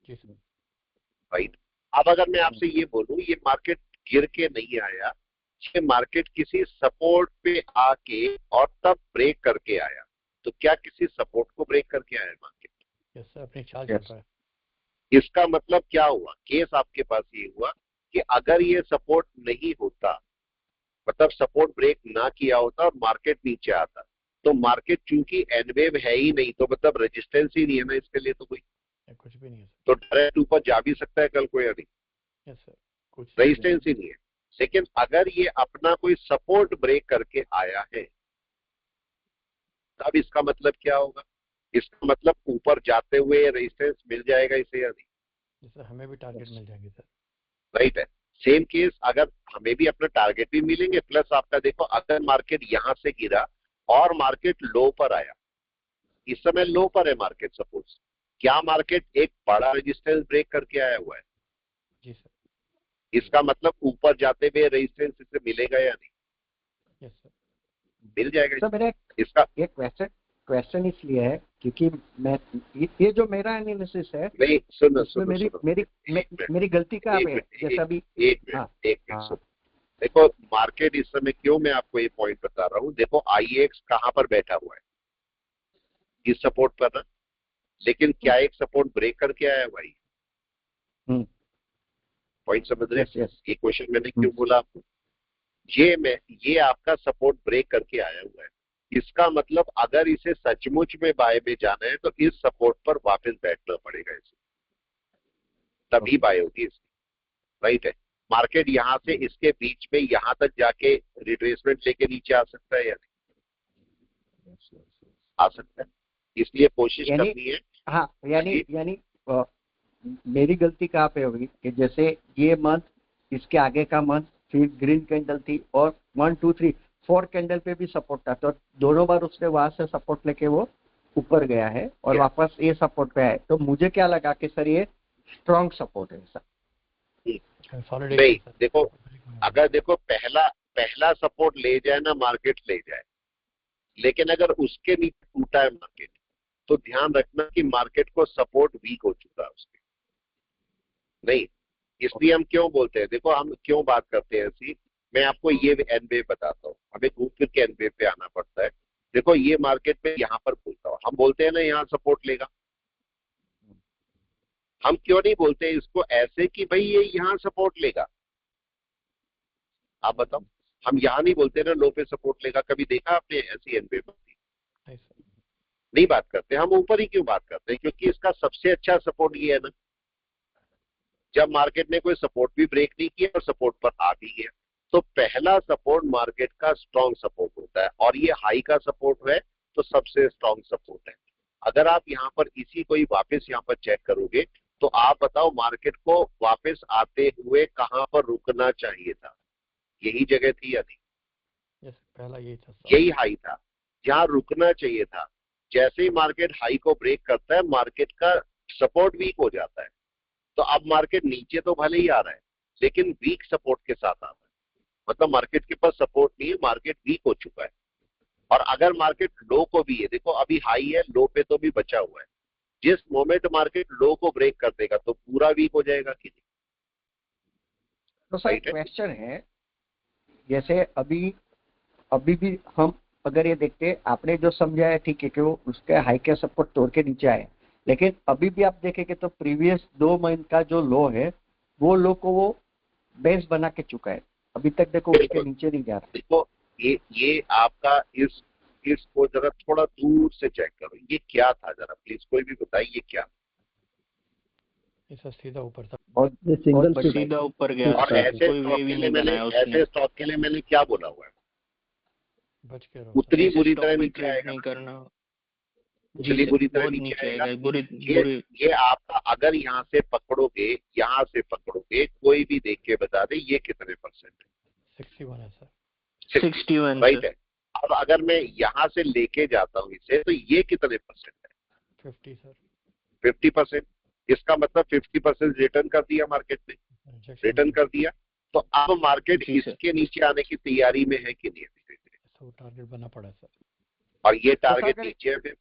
जी सर। राइट? अब अगर मैं आपसे ये बोलूं ये मार्केट गिर के नहीं आया, ये मार्केट किसी सपोर्ट पे आके और तब ब्रेक करके आया, तो क्या किसी सपोर्ट को ब्रेक करके आया मार्केट? यस सर, अपनी चाल चल रहा है। इसका मतलब क्या हुआ? केस आपके पास ये हुआ कि अगर ये सपोर्ट नहीं होता, मतलब सपोर्ट ब्रेक ना किया होता और मार्केट नीचे आता, तो मार्केट चूंकि एनवेव है ही नहीं, तो मतलब रेजिस्टेंस ही नहीं है ना इसके लिए, तो कोई कुछ भी नहीं है सर। तो डायरेक्ट ऊपर जा भी सकता है कल को या नहीं? यस सर, कुछ रेजिस्टेंस ही नहीं है। लेकिन अगर ये अपना कोई सपोर्ट ब्रेक करके आया है, तब इसका मतलब क्या होगा? इसका मतलब ऊपर जाते हुए रेजिस्टेंस मिल जाएगा इसे या नहीं? जी सर, हमें भी टारगेट मिल जाएंगे सर। राइट है। सेम केस, अगर हमें भी अपना टारगेट भी मिलेंगे, प्लस आपका देखो अगर मार्केट यहां से गिरा और मार्केट लो पर आया, इस समय लो पर है मार्केट सपोज, क्या मार्केट एक बड़ा रेजिस्टेंस ब्रेक करके आया हुआ है? जी सर। इसका मतलब ऊपर जाते हुए रेजिस्टेंस इसे मिलेगा या नहीं? Yes sir. मिल जाएगा सर मेरा इसका। एक क्वेश्चन इसलिए है क्योंकि मैं ये जो मेरा एनालिसिस है, नहीं सुनो इसमें सुनो मेरी सुनो, मेरी मेरी गलती कहाँ पे है? जैसा अभी एक मिनट सुनो। देखो मार्केट इस समय, क्यों मैं आपको ये पॉइंट बता रहा हूँ, देखो आईएक्स कहां पर बैठा हुआ है? इस सपोर्ट पर ना, लेकिन क्या एक सपोर्ट ब्रेक करके आया है भाई? पॉइंट समझ रहे हैं? ये क्वेश्चन मैंने क्यों बोला आपको? ये आपका सपोर्ट ब्रेक करके आया हुआ है, इसका मतलब अगर इसे सचमुच में बाय में जाना है तो इस सपोर्ट पर वापस बैठना पड़ेगा इसे, तभी बाय होगी इसकी, राइट है? मार्केट यहां से इसके बीच में यहां तक जाके रिट्रेसमेंट लेके नीचे आ सकता है या नहीं? आ सकता है, इसलिए कोशिश करनी है। हाँ, यानी मेरी गलती कहाँ पे होगी कि जैसे ये मंथ, इसके आगे का मंथ फिर ग्रीन कैंडल थी और 1 2 3 4 कैंडल पे भी सपोर्ट था, तो दोनों बार उसने वहां से सपोर्ट लेके वो ऊपर गया है और वापस ये सपोर्ट पे आया, तो मुझे क्या लगा कि सर ये स्ट्रॉन्ग सपोर्ट है सर। नहीं देखो, अगर देखो पहला सपोर्ट ले जाए ना मार्केट ले जाए, लेकिन अगर उसके नीचे टूटा है मार्केट, तो ध्यान रखना कि मार्केट को सपोर्ट वीक हो चुका है उसके, नहीं? इसलिए हम क्यों बोलते हैं, देखो हम क्यों बात करते हैं ऐसी, मैं आपको ये एनवे बताता हूँ, हमें घूम फिर के एनवे पे आना पड़ता है। देखो ये मार्केट में यहाँ पर खुलता हो, हम बोलते हैं ना यहाँ सपोर्ट लेगा, हम क्यों नहीं बोलते इसको ऐसे कि भाई ये यहाँ सपोर्ट लेगा? आप बताओ, हम यहाँ नहीं बोलते ना लो पे सपोर्ट लेगा, कभी देखा आपने ऐसी एनवे में? नहीं बात करते, हम ऊपर ही क्यों बात करते हैं? क्योंकि इसका सबसे अच्छा सपोर्ट ये है ना, जब मार्केट ने कोई सपोर्ट भी ब्रेक नहीं किया और सपोर्ट पर आ भी गया, तो पहला सपोर्ट मार्केट का स्ट्रॉन्ग सपोर्ट होता है, और ये हाई का सपोर्ट है तो सबसे स्ट्रॉन्ग सपोर्ट है। अगर आप यहाँ पर इसी को ही वापस यहाँ पर चेक करोगे तो आप बताओ मार्केट को वापस आते हुए कहां पर रुकना चाहिए था? यही जगह थी या नहीं? यस, पहला यही था सर। यही हाई था जहां रुकना चाहिए था। जैसे ही मार्केट हाई को ब्रेक करता है, मार्केट का सपोर्ट वीक हो जाता है। तो अब मार्केट नीचे तो भले ही आ रहा है, लेकिन वीक सपोर्ट के साथ आ रहा है। मतलब मार्केट के पास सपोर्ट नहीं है, मार्केट वीक हो चुका है। और अगर मार्केट लो को भी है, देखो अभी हाई है, लो पे तो भी बचा हुआ है। जिस मोमेंट मार्केट लो को ब्रेक कर देगा तो पूरा वीक हो जाएगा कि नहीं? तो सर राइट है। क्वेश्चन है, जैसे अभी अभी भी हम अगर ये देखते, आपने जो समझा है ठीक है कि वो उसके हाई के सपोर्ट तोड़ के नीचे आए, लेकिन अभी भी आप देखेंगे तो प्रीवियस 2 मंथ का जो लो है, वो लो को वो बेस बना के चुका है। अभी तक देखो उसके बिल्कुल। नीचे नहीं जा रहा। देखो ये आपका इसको जरा थोड़ा दूर से चेक करो, ये क्या था जरा प्लीज कोई भी बताइए क्या? ये सर सीधा ऊपर था। और ये सिंगल बढ़िया। सीधा ऊपर गया और सर, ऐसे कोई स्टॉक वेव के ही लिए नहीं मैंने बनाया उसने। ऐसे स्टॉक के लिए मैंने क्या बोला हुआ है? बच के रहो सर। उतनी ऐसे बुरी स्टॉक तरह में नीचे ट्रेड आएगा नहीं ना, करना। जी उतनी सर, बुरी तरह बहुत नीचे नीचे आएगा। आएगा, बुरी ये बुरी। ये आपका अगर यहाँ से पकड़ोगे, यहाँ से पकड़ोगे, कोई भी देख के बता दे ये कितने परसेंट है? 61 है सर। 61 right sir. है। अब अगर मैं यहाँ से लेके जाता हूँ इसे, तो ये कितने परसेंट है? 50 सर। 50%। इसका मतलब 50% रिटर्न कर दिया मार्केट ने, रिजेक्शन रिटर्न कर दिया। तो अब मार्केट जी सर। इसके नीचे आने की तैयारी में है कि नहीं है धीरे-धीरे? तो टारगेट बना पड़ा सर। और ये तो टारगेट अगर नीचे है फिर।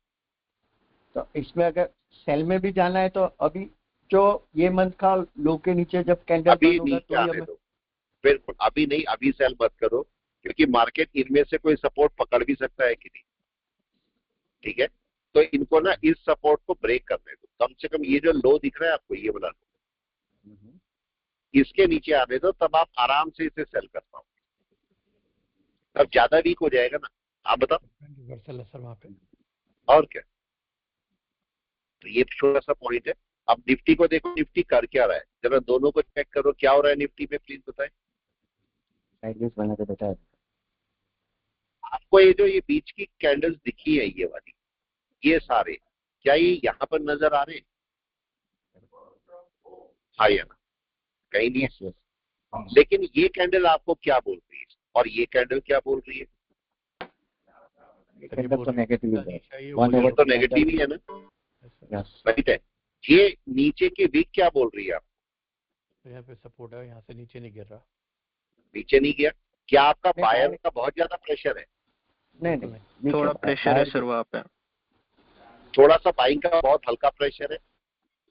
तो इसमें अगर सेल में भी जाना है तो अभी जो ये मंथ का लो के नीचे जब कैंडल अभी बंद होगा नीचे तो ही आने हमें। दो, बिल्कुल अभी नहीं, अभी सेल मत करो, क्योंकि मार्केट इनमें से कोई सपोर्ट पकड़ भी सकता है कि नहीं। ठीक है, तो इनको ना इस सपोर्ट को ब्रेक करने दो। कम से कम ये जो लो दिख रहा है आपको, ये वाला लो, इसके नीचे आने दो, तब आप आराम से इसे सेल कर पाओ। तब ज्यादा वीक हो जाएगा ना। आप बताओ। रिवर्सल है सर वहाँ पे। और क्या? तो ये छोटा सा पॉइंट है। अब निफ्टी को देखो, निफ्टी कर क्या रहा है, जरा दोनों को चेक करो क्या हो रहा है निफ्टी में, प्लीज बताएं। साइडवेज बना के बैठा है। आपको ये जो ये बीच की कैंडल्स दिखी है, ये वाली, ये सारे क्या ये यहाँ पर नजर आ रहे हैं? हाँ या ना? कहीं नहीं है। Yes yes. लेकिन ये कैंडल आपको क्या बोल रही है और ये कैंडल क्या बोल रही है? ये कैंडल तो नेगेटिव है। चाहिए वन ये ओवर तो नेगेटिव ही है ना। यस। राइट है। ये नीचे की वीक क्या बोल रही है आपको? तो यहाँ पे सपोर्ट है, यहाँ से नीचे नहीं गिर रहा। नीचे नहीं गया। क्या आपका नहीं, बायर बायर- का बहुत ज्यादा प्रेशर है? नहीं नहीं नीचे थोड़ा प्रेशर है सर वहाँ पे। थोड़ा सा बाइंग का बहुत हल्का प्रेशर है,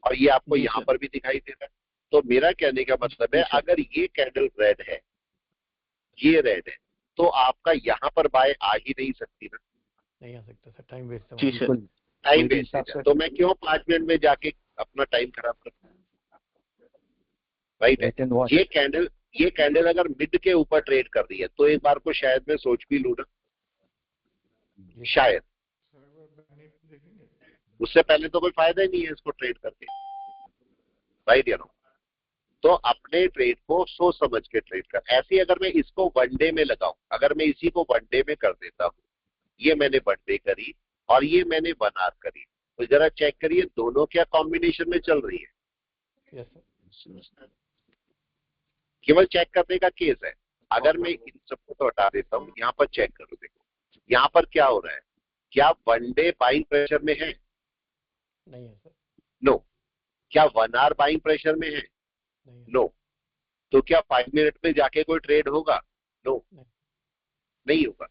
और ये आपको जी यहाँ सर। पर भी दिखाई दे रहा है। तो मेरा कहने का मतलब है, जी सर। अगर ये कैंडल रेड है, ये रेड है, तो आपका यहाँ पर बाय आ ही नहीं सकती ना। नहीं आ सकता सर, टाइम वेस्ट है जी वहाँ। सर। बिल्कुल। टाइम कोई भी वेस्ट है। हिसाब से- तो मैं क्यों 5 मिनट में जाके अपना टाइम खराब करूं? राइट है। Wait and watch. ये कैंडल अगर मिड के ऊपर ट्रेड कर रही है, तो एक बार को शायद मैं सोच भी लूं ना, शायद। उससे पहले तो कोई फायदा ही नहीं है इसको ट्रेड करके। राइट या नो? तो अपने ट्रेड को सोच समझ के ट्रेड कर। ऐसे अगर मैं इसको वनडे में लगाऊं, अगर मैं इसी को वनडे में कर देता हूं, ये मैंने वनडे करी और ये मैंने 1 आवर करी, तो जरा चेक करिए दोनों क्या कॉम्बिनेशन में चल रही है। Yes sir. केवल चेक करने का केस है। अगर मैं इन सबको तो हटा देता हूँ, यहाँ पर चेक करो, देखो यहाँ पर क्या हो रहा है। क्या वनडे बाइंग प्रेशर में है? नहीं है सर। नो। क्या 1 आवर बाइंग प्रेशर में है? नहीं है। नो। तो क्या 5 मिनट में जाके कोई ट्रेड होगा? नो, नहीं होगा।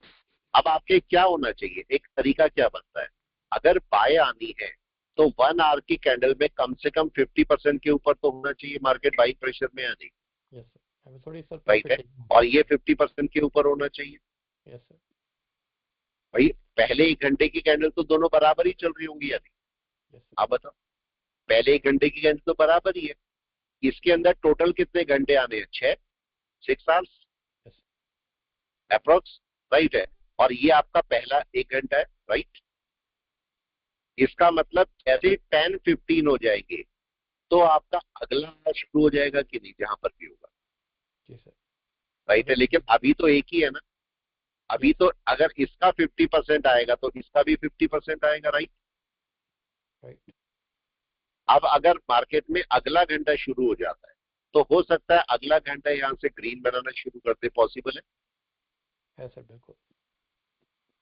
अब आपके क्या होना चाहिए, एक तरीका क्या बनता है, अगर बाय आनी है तो 1 आवर की कैंडल में कम से कम 50% के ऊपर तो होना चाहिए मार्केट बाइंग प्रेशर में आने। यस सर, हमें थोड़ी सर राइट है। और ये 50% के ऊपर होना चाहिए। Yes sir. भाई पहले 1 घंटे की कैंडल तो दोनों बराबर ही चल रही होंगी या नहीं? Yes sir. आप बताओ। पहले 1 घंटे की कैंडल तो बराबर ही है। इसके अंदर टोटल कितने घंटे आने हैं? 6 आवर्स यस अप्रोक्स। राइट है। और ये आपका पहला 1 घंटा है। राइट। इसका मतलब जैसे 10-15 हो जाएंगे तो आपका अगला शुरू हो जाएगा कि नहीं, जहां पर भी होगा। जी सर। राइट है। लेकिन अभी तो एक ही है ना। अभी तो अगर इसका 50% आएगा तो इसका भी 50% आएगा। राइट। राइट। अब अगर मार्केट में अगला घंटा शुरू हो जाता है तो हो सकता है अगला घंटा यहाँ से ग्रीन बनाना शुरू कर दे, पॉसिबल है सर बिल्कुल।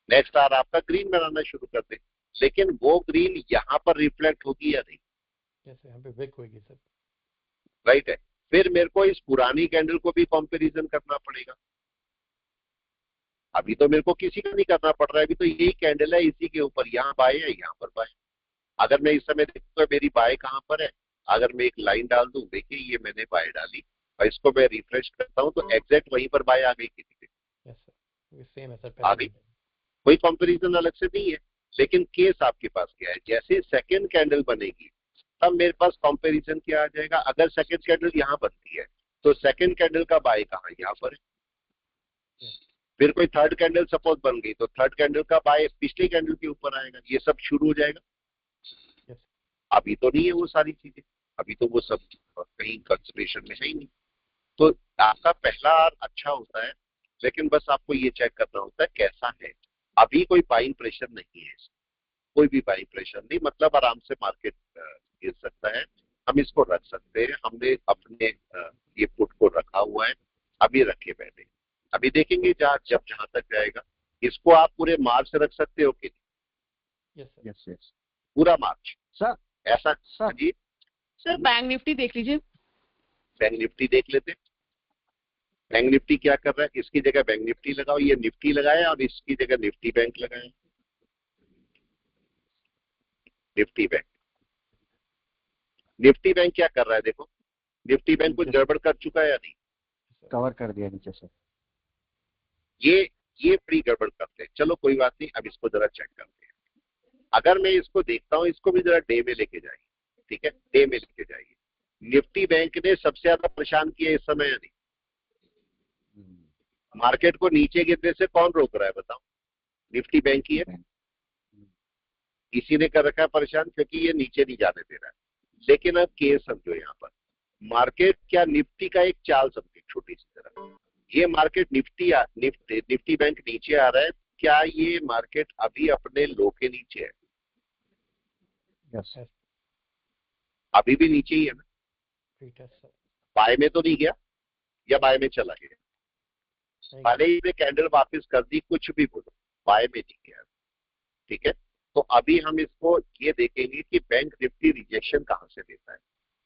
नेक्स्ट आवर आपका ग्रीन बनाना शुरू कर दे, लेकिन वो ग्रीन यहाँ पर रिफ्लेक्ट होगी या नहीं? जैसे यहाँ पे विक होगी सर। राइट है। फिर मेरे को इस पुरानी कैंडल को भी कंपैरिजन करना पड़ेगा। अभी तो मेरे को किसी का नहीं करना पड़ रहा है, अभी तो यही कैंडल है, इसी के ऊपर यहाँ बाय है, यहाँ पर बाय। अगर मैं इस समय देखूंगा मेरी बाय कहाँ पर है, अगर मैं एक लाइन डाल दूं, देखिए ये मैंने बाय डाली और इसको मैं रिफ्रेश करता हूं तो एग्जैक्ट वहीं पर बाय आ गई किसी के। यस सर, सेम है सर आ गई, कोई कंपैरिजन अलग से नहीं है। लेकिन केस आपके पास क्या है, जैसे सेकंड कैंडल बनेगी तब मेरे पास कंपैरिजन क्या आ जाएगा। अगर सेकंड कैंडल यहाँ बनती है तो सेकंड कैंडल का बाय कहाँ, यहाँ पर है। फिर कोई थर्ड कैंडल सपोज बन गई तो थर्ड कैंडल का बाय पिछली कैंडल के ऊपर आएगा, ये सब शुरू हो जाएगा। अभी तो नहीं है वो सारी चीजें, अभी तो वो सब कहीं कंसिडरेशन में है ही नहीं। तो आपका पहला आर अच्छा होता है, लेकिन बस आपको ये चेक करना होता है कैसा है। अभी कोई बाइंग प्रेशर नहीं है, कोई भी बाइंग प्रेशर नहीं, मतलब आराम से मार्केट गिर सकता है, हम इसको रख सकते हैं। हमने अपने ये पुट को रखा हुआ है, अभी रखे बैठे, अभी देखेंगे जब जहां तक जाएगा। इसको आप पूरे मार्च रख सकते हो कि नहीं? यस यस पूरा मार्च सर। ऐसा सर जी। सर बैंक निफ्टी देख लीजिए। बैंक निफ्टी देख लेते। बैंक निफ्टी क्या कर रहा है, इसकी जगह बैंक निफ्टी लगाओ, ये निफ्टी लगाया और इसकी जगह निफ्टी बैंक लगाया। निफ्टी बैंक, निफ्टी बैंक क्या कर रहा है देखो, निफ्टी बैंक कुछ गड़बड़ कर चुका है या नहीं? कवर कर दिया नीचे से। ये बड़ी गड़बड़ करते हैं। चलो कोई बात नहीं, अब इसको जरा चेक करते हैं। अगर मैं इसको देखता हूं, इसको भी जरा डे में लेके जाइए, ठीक है, डे में लेके जाइए। निफ्टी बैंक ने सबसे ज्यादा परेशान किया इस समय या नहीं? मार्केट को नीचे गिरने से कौन रोक रहा है बताओ? निफ्टी बैंक ही है। इसी ने कर रखा है परेशान, क्योंकि ये नीचे नहीं जाने दे रहा है। लेकिन अब केस समझो, यहाँ पर मार्केट क्या निफ्टी का एक चाल समझे छोटी सी तरह, ये मार्केट निफ्टी बैंक नीचे आ रहा है, क्या ये मार्केट अभी अपने लो के नीचे है? यस अभी भी नीचे ही है ना? बाय में तो नहीं गया, या बाय में चला गया? भले ही कैंडल वापस कर दी, कुछ भी बोलो, बाय में नहीं गया, ठीक है। तो अभी हम इसको ये देखेंगे कि बैंक निफ्टी रिजेक्शन कहां से देता है,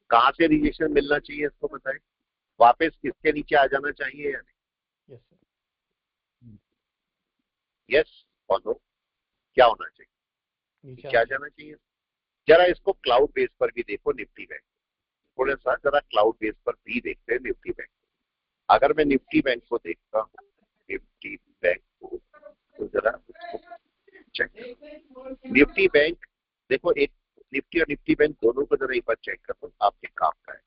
कहां से रिजेक्शन मिलना चाहिए, इसको बताएं। वापस इसके नीचे आ जाना चाहिए या नहीं? यस और नो, क्या होना चाहिए, नीचे आ जाना चाहिए। जरा इसको क्लाउड बेस पर भी देखो निफ्टी बैंक, थोड़ा सा जरा क्लाउड बेस पर भी देखते हैं निफ्टी बैंक। अगर मैं निफ्टी बैंक को देखता हूँ, निफ्टी बैंक को, तो जरा चेक निफ्टी बैंक देखो, एक निफ्टी और निफ्टी बैंक दोनों को जरा एक बार चेक करो, आपके काम का है।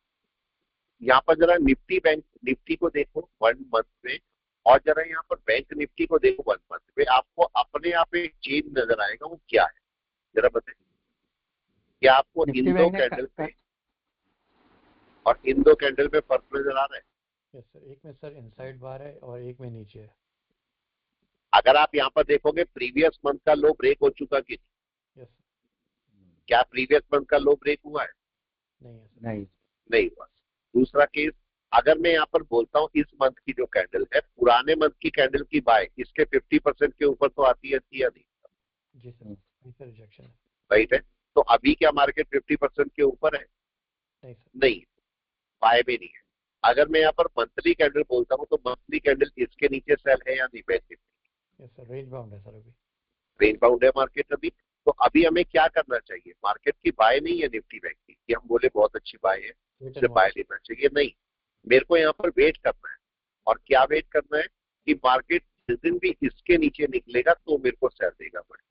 यहाँ पर जरा निफ्टी बैंक निफ्टी को देखो 1 मंथ में, और जरा यहाँ पर बैंक निफ्टी को देखो 1 मंथ में, आपको अपने आप एक चेंज नजर आएगा, वो क्या है जरा बताइए। क्या आपको इन दो कैंडल पे और इन दो कैंडल पे फर्क नजर आ रहा है? यस सर, एक में सर इनसाइड बार है और एक में नीचे है। अगर आप यहाँ पर देखोगे प्रीवियस मंथ का लो ब्रेक हो चुका कि यस, क्या प्रीवियस मंथ का लो ब्रेक हुआ है? नहीं हुआ। दूसरा केस, अगर मैं यहाँ पर बोलता हूँ इस मंथ की जो कैंडल है, पुराने मंथ की कैंडल की बाय इसके 50% के ऊपर तो आती है या नहीं? जी सर, रिजेक्शन है। राइट है। तो अभी क्या मार्केट 50% के ऊपर है? नहीं, बाय में नहीं है। अगर मैं यहाँ पर मंथली कैंडल बोलता हूँ तो मंथली कैंडल इसके नीचे सेल है या नहीं? Bank Nifty yes sir, range bound है सर, अभी रेंज बाउंड है मार्केट अभी। तो अभी हमें क्या करना चाहिए, मार्केट की बाय नहीं है निफ्टी बैंक की कि हम बोले बहुत अच्छी बाय है, इससे बाय लेना चाहिए, नहीं। मेरे को यहाँ पर वेट करना है, और क्या वेट करना है कि मार्केट जिस दिन भी इसके नीचे निकलेगा तो मेरे को सेल देगा बड़े,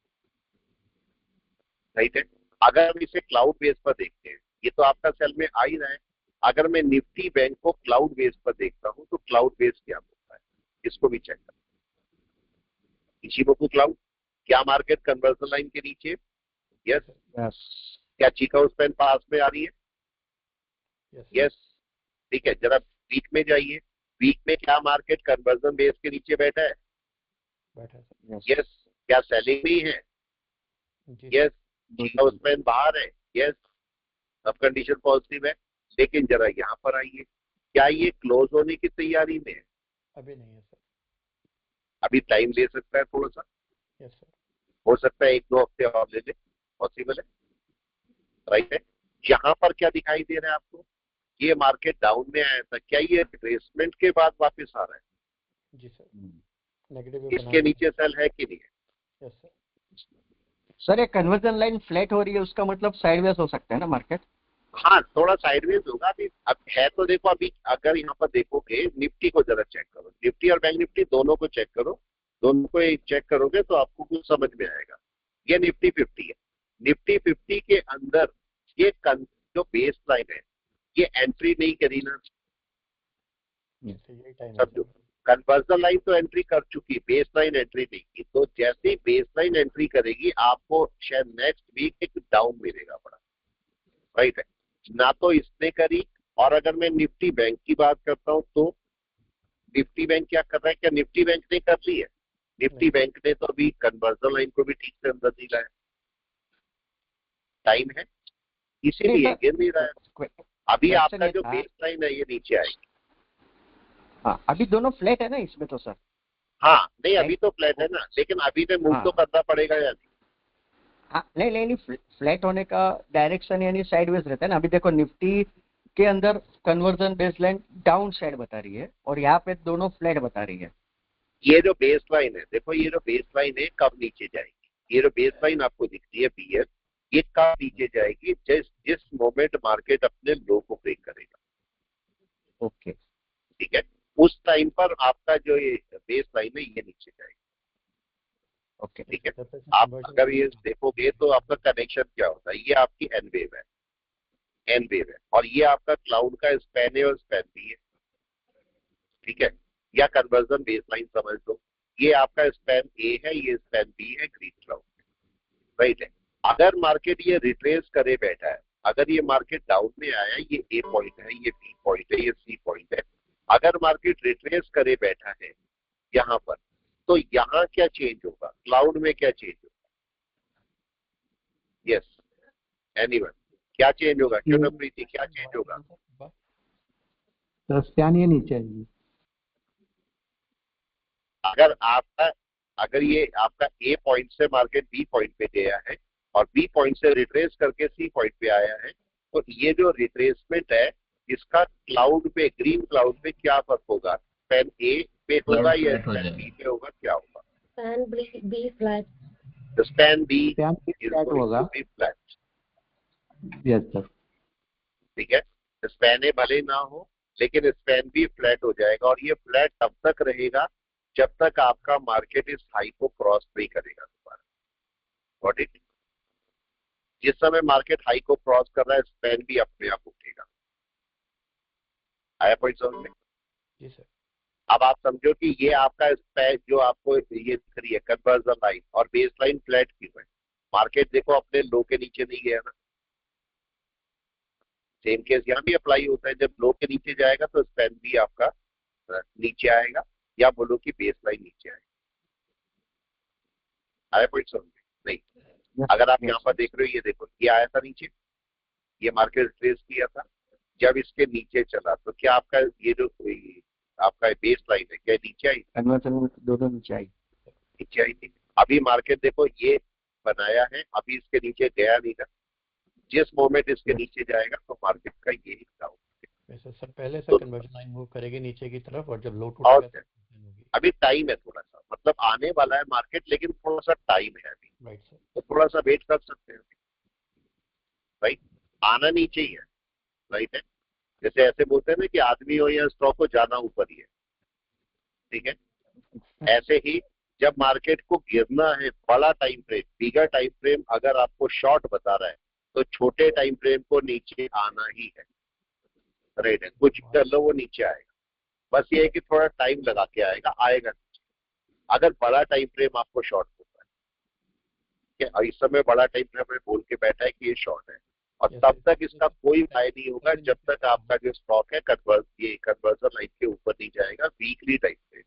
राइट है। अगर हम इसे क्लाउड बेस पर देखते हैं, ये तो आपका सेल में आ ही रहा है। अगर मैं निफ्टी बैंक को क्लाउड बेस पर देखता हूं तो क्लाउड बेस क्या होता है, इसको भी चेक करना। इशिमोकु क्लाउड, क्या मार्केट कन्वर्जन लाइन के नीचे? Yes yes. क्या चिकागो स्पैन पास में आ रही है? यस, ठीक है। जरा वीक में जाइए, वीक में क्या मार्केट कन्वर्जन बेस के नीचे बैठा है? यस। क्या सेलिंग में है? यस। चिकागो स्पैन बाहर है? यस। अब कंडीशन पॉजिटिव है, लेकिन जरा यहाँ पर आइए, क्या ये क्लोज होने की तैयारी में है? अभी नहीं है सर। अभी टाइम ले सकता है थोड़ा सा, यस सर। हो सकता है 1-2 हफ्ते और ले ले, पॉसिबल है, राइट है। यहाँ पर क्या दिखाई दे रहा है आपको? ये मार्केट डाउन में आया था, क्या ये रिट्रेसमेंट के बाद वापस आ रहा है? जी सर। नेगेटिव इसके नीचे सेल है कि नहीं है? Yes sir. सर ये कन्वर्जन लाइन फ्लैट हो रही है, उसका मतलब साइडवेज हो सकता है ना मार्केट? हाँ, थोड़ा साइडवेज होगा अभी। अब है तो देखो, अभी अगर यहाँ पर देखोगे निफ्टी को जरा चेक करो, निफ्टी और बैंक निफ्टी दोनों को चेक करो, दोनों को चेक करोगे तो आपको कुछ समझ में आएगा। ये निफ्टी 50 है, निफ्टी 50 के अंदर ये जो बेस लाइन है ये एंट्री नहीं करी ना, यही टाइम है समझो। कन्वर्जन लाइन तो एंट्री कर चुकी, बेस लाइन एंट्री नहीं की, तो जैसे ही बेस लाइन एंट्री करेगी आपको शायद नेक्स्ट वीक एक डाउन मिलेगा बड़ा, राइट है ना। तो इसने करी। और अगर मैं निफ्टी बैंक की बात करता हूं तो निफ्टी बैंक क्या कर रहा है? क्या निफ्टी बैंक ने कर ली है? निफ्टी बैंक ने तो अभी कन्वर्जन लाइन को भी ठीक से अंदर नहीं लाया, टाइम है इसीलिए गिर नहीं रहा है। अभी आपका जो बेस लाइन है ये नीचे आएगी। हाँ, अभी दोनों फ्लैट है ना इसमें तो सर? हाँ नहीं, अभी तो फ्लैट है ना, लेकिन अभी में मूव तो करना पड़ेगा या नहीं? हाँ, नहीं, फ्लैट होने का डायरेक्शन यानी साइडवेज रहता है ना। अभी देखो निफ्टी के अंदर कन्वर्जन बेसलाइन डाउन साइड बता रही है और यहाँ पे दोनों फ्लैट बता रही है। ये जो बेस लाइन है, देखो ये जो बेस लाइन है कब नीचे जाएगी? ये जो बेस लाइन आपको दिखती है बीयर, ये कब नीचे जाएगी? जिस मोमेंट मार्केट अपने लो को ब्रेक करेगा। ओके, ठीक है, उस टाइम पर आपका जो ये बेस लाइन है ये नीचे जाएगी। ओके, ठीक है, आप अगर ये देखोगे तो आपका कनेक्शन क्या होता है? ये आपकी एन वेव है, एन वेव है, और ये आपका क्लाउड का स्पैन है और स्पैन भी है। ठीक है, या कन्वर्जन बेस लाइन समझ लो, ये आपका स्पैन ए है, ये स्पैन बी है, ग्रीन क्लाउड, राइट है। अगर मार्केट ये रिट्रेस करे बैठा है, अगर ये मार्केट डाउन में आया, ये ए पॉइंट है, ये बी पॉइंट है, ये सी पॉइंट है, अगर मार्केट रिट्रेस करे बैठा है यहाँ पर, तो यहाँ क्या चेंज होगा? क्लाउड में क्या चेंज होगा? यस, एनीवन, क्या चेंज होगा? क्यों ना प्रीति, क्या चेंज होगा? स्पैन ये नीचे आएगी। अगर ये आपका ए पॉइंट से मार्केट बी पॉइंट पे गया है और बी पॉइंट से रिट्रेस करके सी पॉइंट पे आया है, तो ये जो रिट्रेसमेंट है इसका क्लाउड पे, ग्रीन क्लाउड पे क्या फर्क होगा? स्पैन ए पे होगा या स्पैन बी पे होगा? क्या होगा? Span B flat. Span B होगा फ्लैट। Yes sir. ठीक है, स्पैन ए भले ना हो लेकिन स्पैन बी फ्लैट हो जाएगा, और ये फ्लैट तब तक रहेगा जब तक आपका मार्केट इस हाई को क्रॉस नहीं करेगा दोबारा। Got it? जिस समय मार्केट हाई को क्रॉस कर रहा है स्पैन भी अपने आप उठेगा। आया पॉइंट समझ में? जी सर। अब आप समझो कि ये आपका स्पैन जो आपको ये दिख रही है कन्वर्जन लाइन और बेस लाइन फ्लैट क्यों है? मार्केट देखो अपने लो के नीचे नहीं गया ना। सेम केस यहाँ भी अप्लाई होता है, जब लो के नीचे जाएगा तो स्पैन भी आपका नीचे आएगा, या बोलो कि बेस लाइन नीचे आएगा। आया पॉइंट समझ में? नहीं। अगर आप यहाँ पर देख रहे हो, ये देखो ये आया था नीचे, ये मार्केट ट्रेस किया था, जब इसके नीचे चला तो क्या आपका ये जो आपका बेस लाइन है क्या नीचे आई? कन्वर्जन दोनों नीचे आई, नीचे आई थी। अभी मार्केट देखो ये बनाया है, अभी इसके नीचे गया नहीं था। जिस मोमेंट इसके नीचे जाएगा तो मार्केट का ये हिस्सा होगा। सर पहले से कन्वर्जन लाइन मूव करेगी नीचे की तरफ, और जब लो टूटेगा तो अभी टाइम है थोड़ा सा, मतलब आने वाला है मार्केट, लेकिन थोड़ा सा टाइम है अभी। Right sir. तो थोड़ा सा वेट कर सकते हैं, राइट? आना नहीं चाहिए, राइट है। जैसे ऐसे बोलते हैं ना कि आदमी हो या स्टॉक हो, जाना ऊपर ही है। ठीक है, ऐसे ही जब मार्केट को गिरना है, बड़ा टाइम फ्रेम, बिगर टाइम फ्रेम अगर आपको शॉर्ट बता रहा है तो छोटे टाइम फ्रेम को नीचे आना ही है, राइट है। कुछ कर लो वो नीचे आएगा, बस ये है कि थोड़ा टाइम लगा के आएगा, आएगा नीचे। अगर बड़ा टाइम फ्रेम आपको शॉर्ट होता है, ठीक है, इस समय बड़ा टाइम फ्रेम में बोल के बैठा है कि ये शॉर्ट है, और तब तक इसका कोई फायदा नहीं होगा जब तक आपका जो स्टॉक है कन्वर्जन लाइन के ऊपर नहीं जाएगा, वीकली टाइम फ्रेम,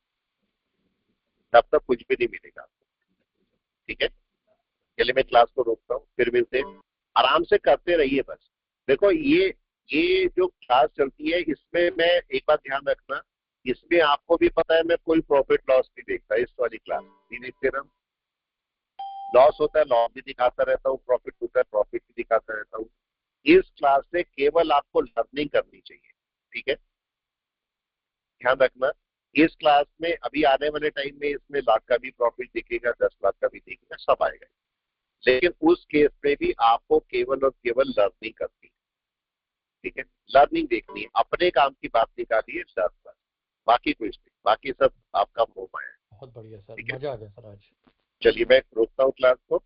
तब तक कुछ भी नहीं मिलेगा आपको। ठीक है, चलिए मैं क्लास को रोकता हूँ, फिर मिलते हैं। आराम से करते रहिए बस, देखो ये जो क्लास चलती है इसमें मैं एक बात ध्यान रखना, इसमें आपको भी पता है मैं कोई प्रॉफिट लॉस नहीं देखता इस वाली क्लास नहीं देखते ना। लॉस होता है लॉस भी दिखाता रहता हूँ, प्रॉफिट होता है प्रॉफिट भी दिखाता रहता हूँ। इस क्लास से केवल आपको लर्निंग करनी चाहिए, ठीक है, ध्यान रखना। इस क्लास में अभी आने वाले टाइम में इसमें लाख का भी प्रॉफिट दिखेगा, 10 लाख का भी दिखेगा, सब आएगा, लेकिन उस केस में भी आपको केवल और केवल लर्निंग करनी है, ठीक है, लर्निंग देखनी है, अपने काम की बात निकालिए 10 लाख, बाकी कुछ नहीं, बाकी सब आपका मोह है। बहुत बढ़िया सर, ठीक है। मजा आ गया सर आज। चलिए मैं रोकता हूँ क्लास को।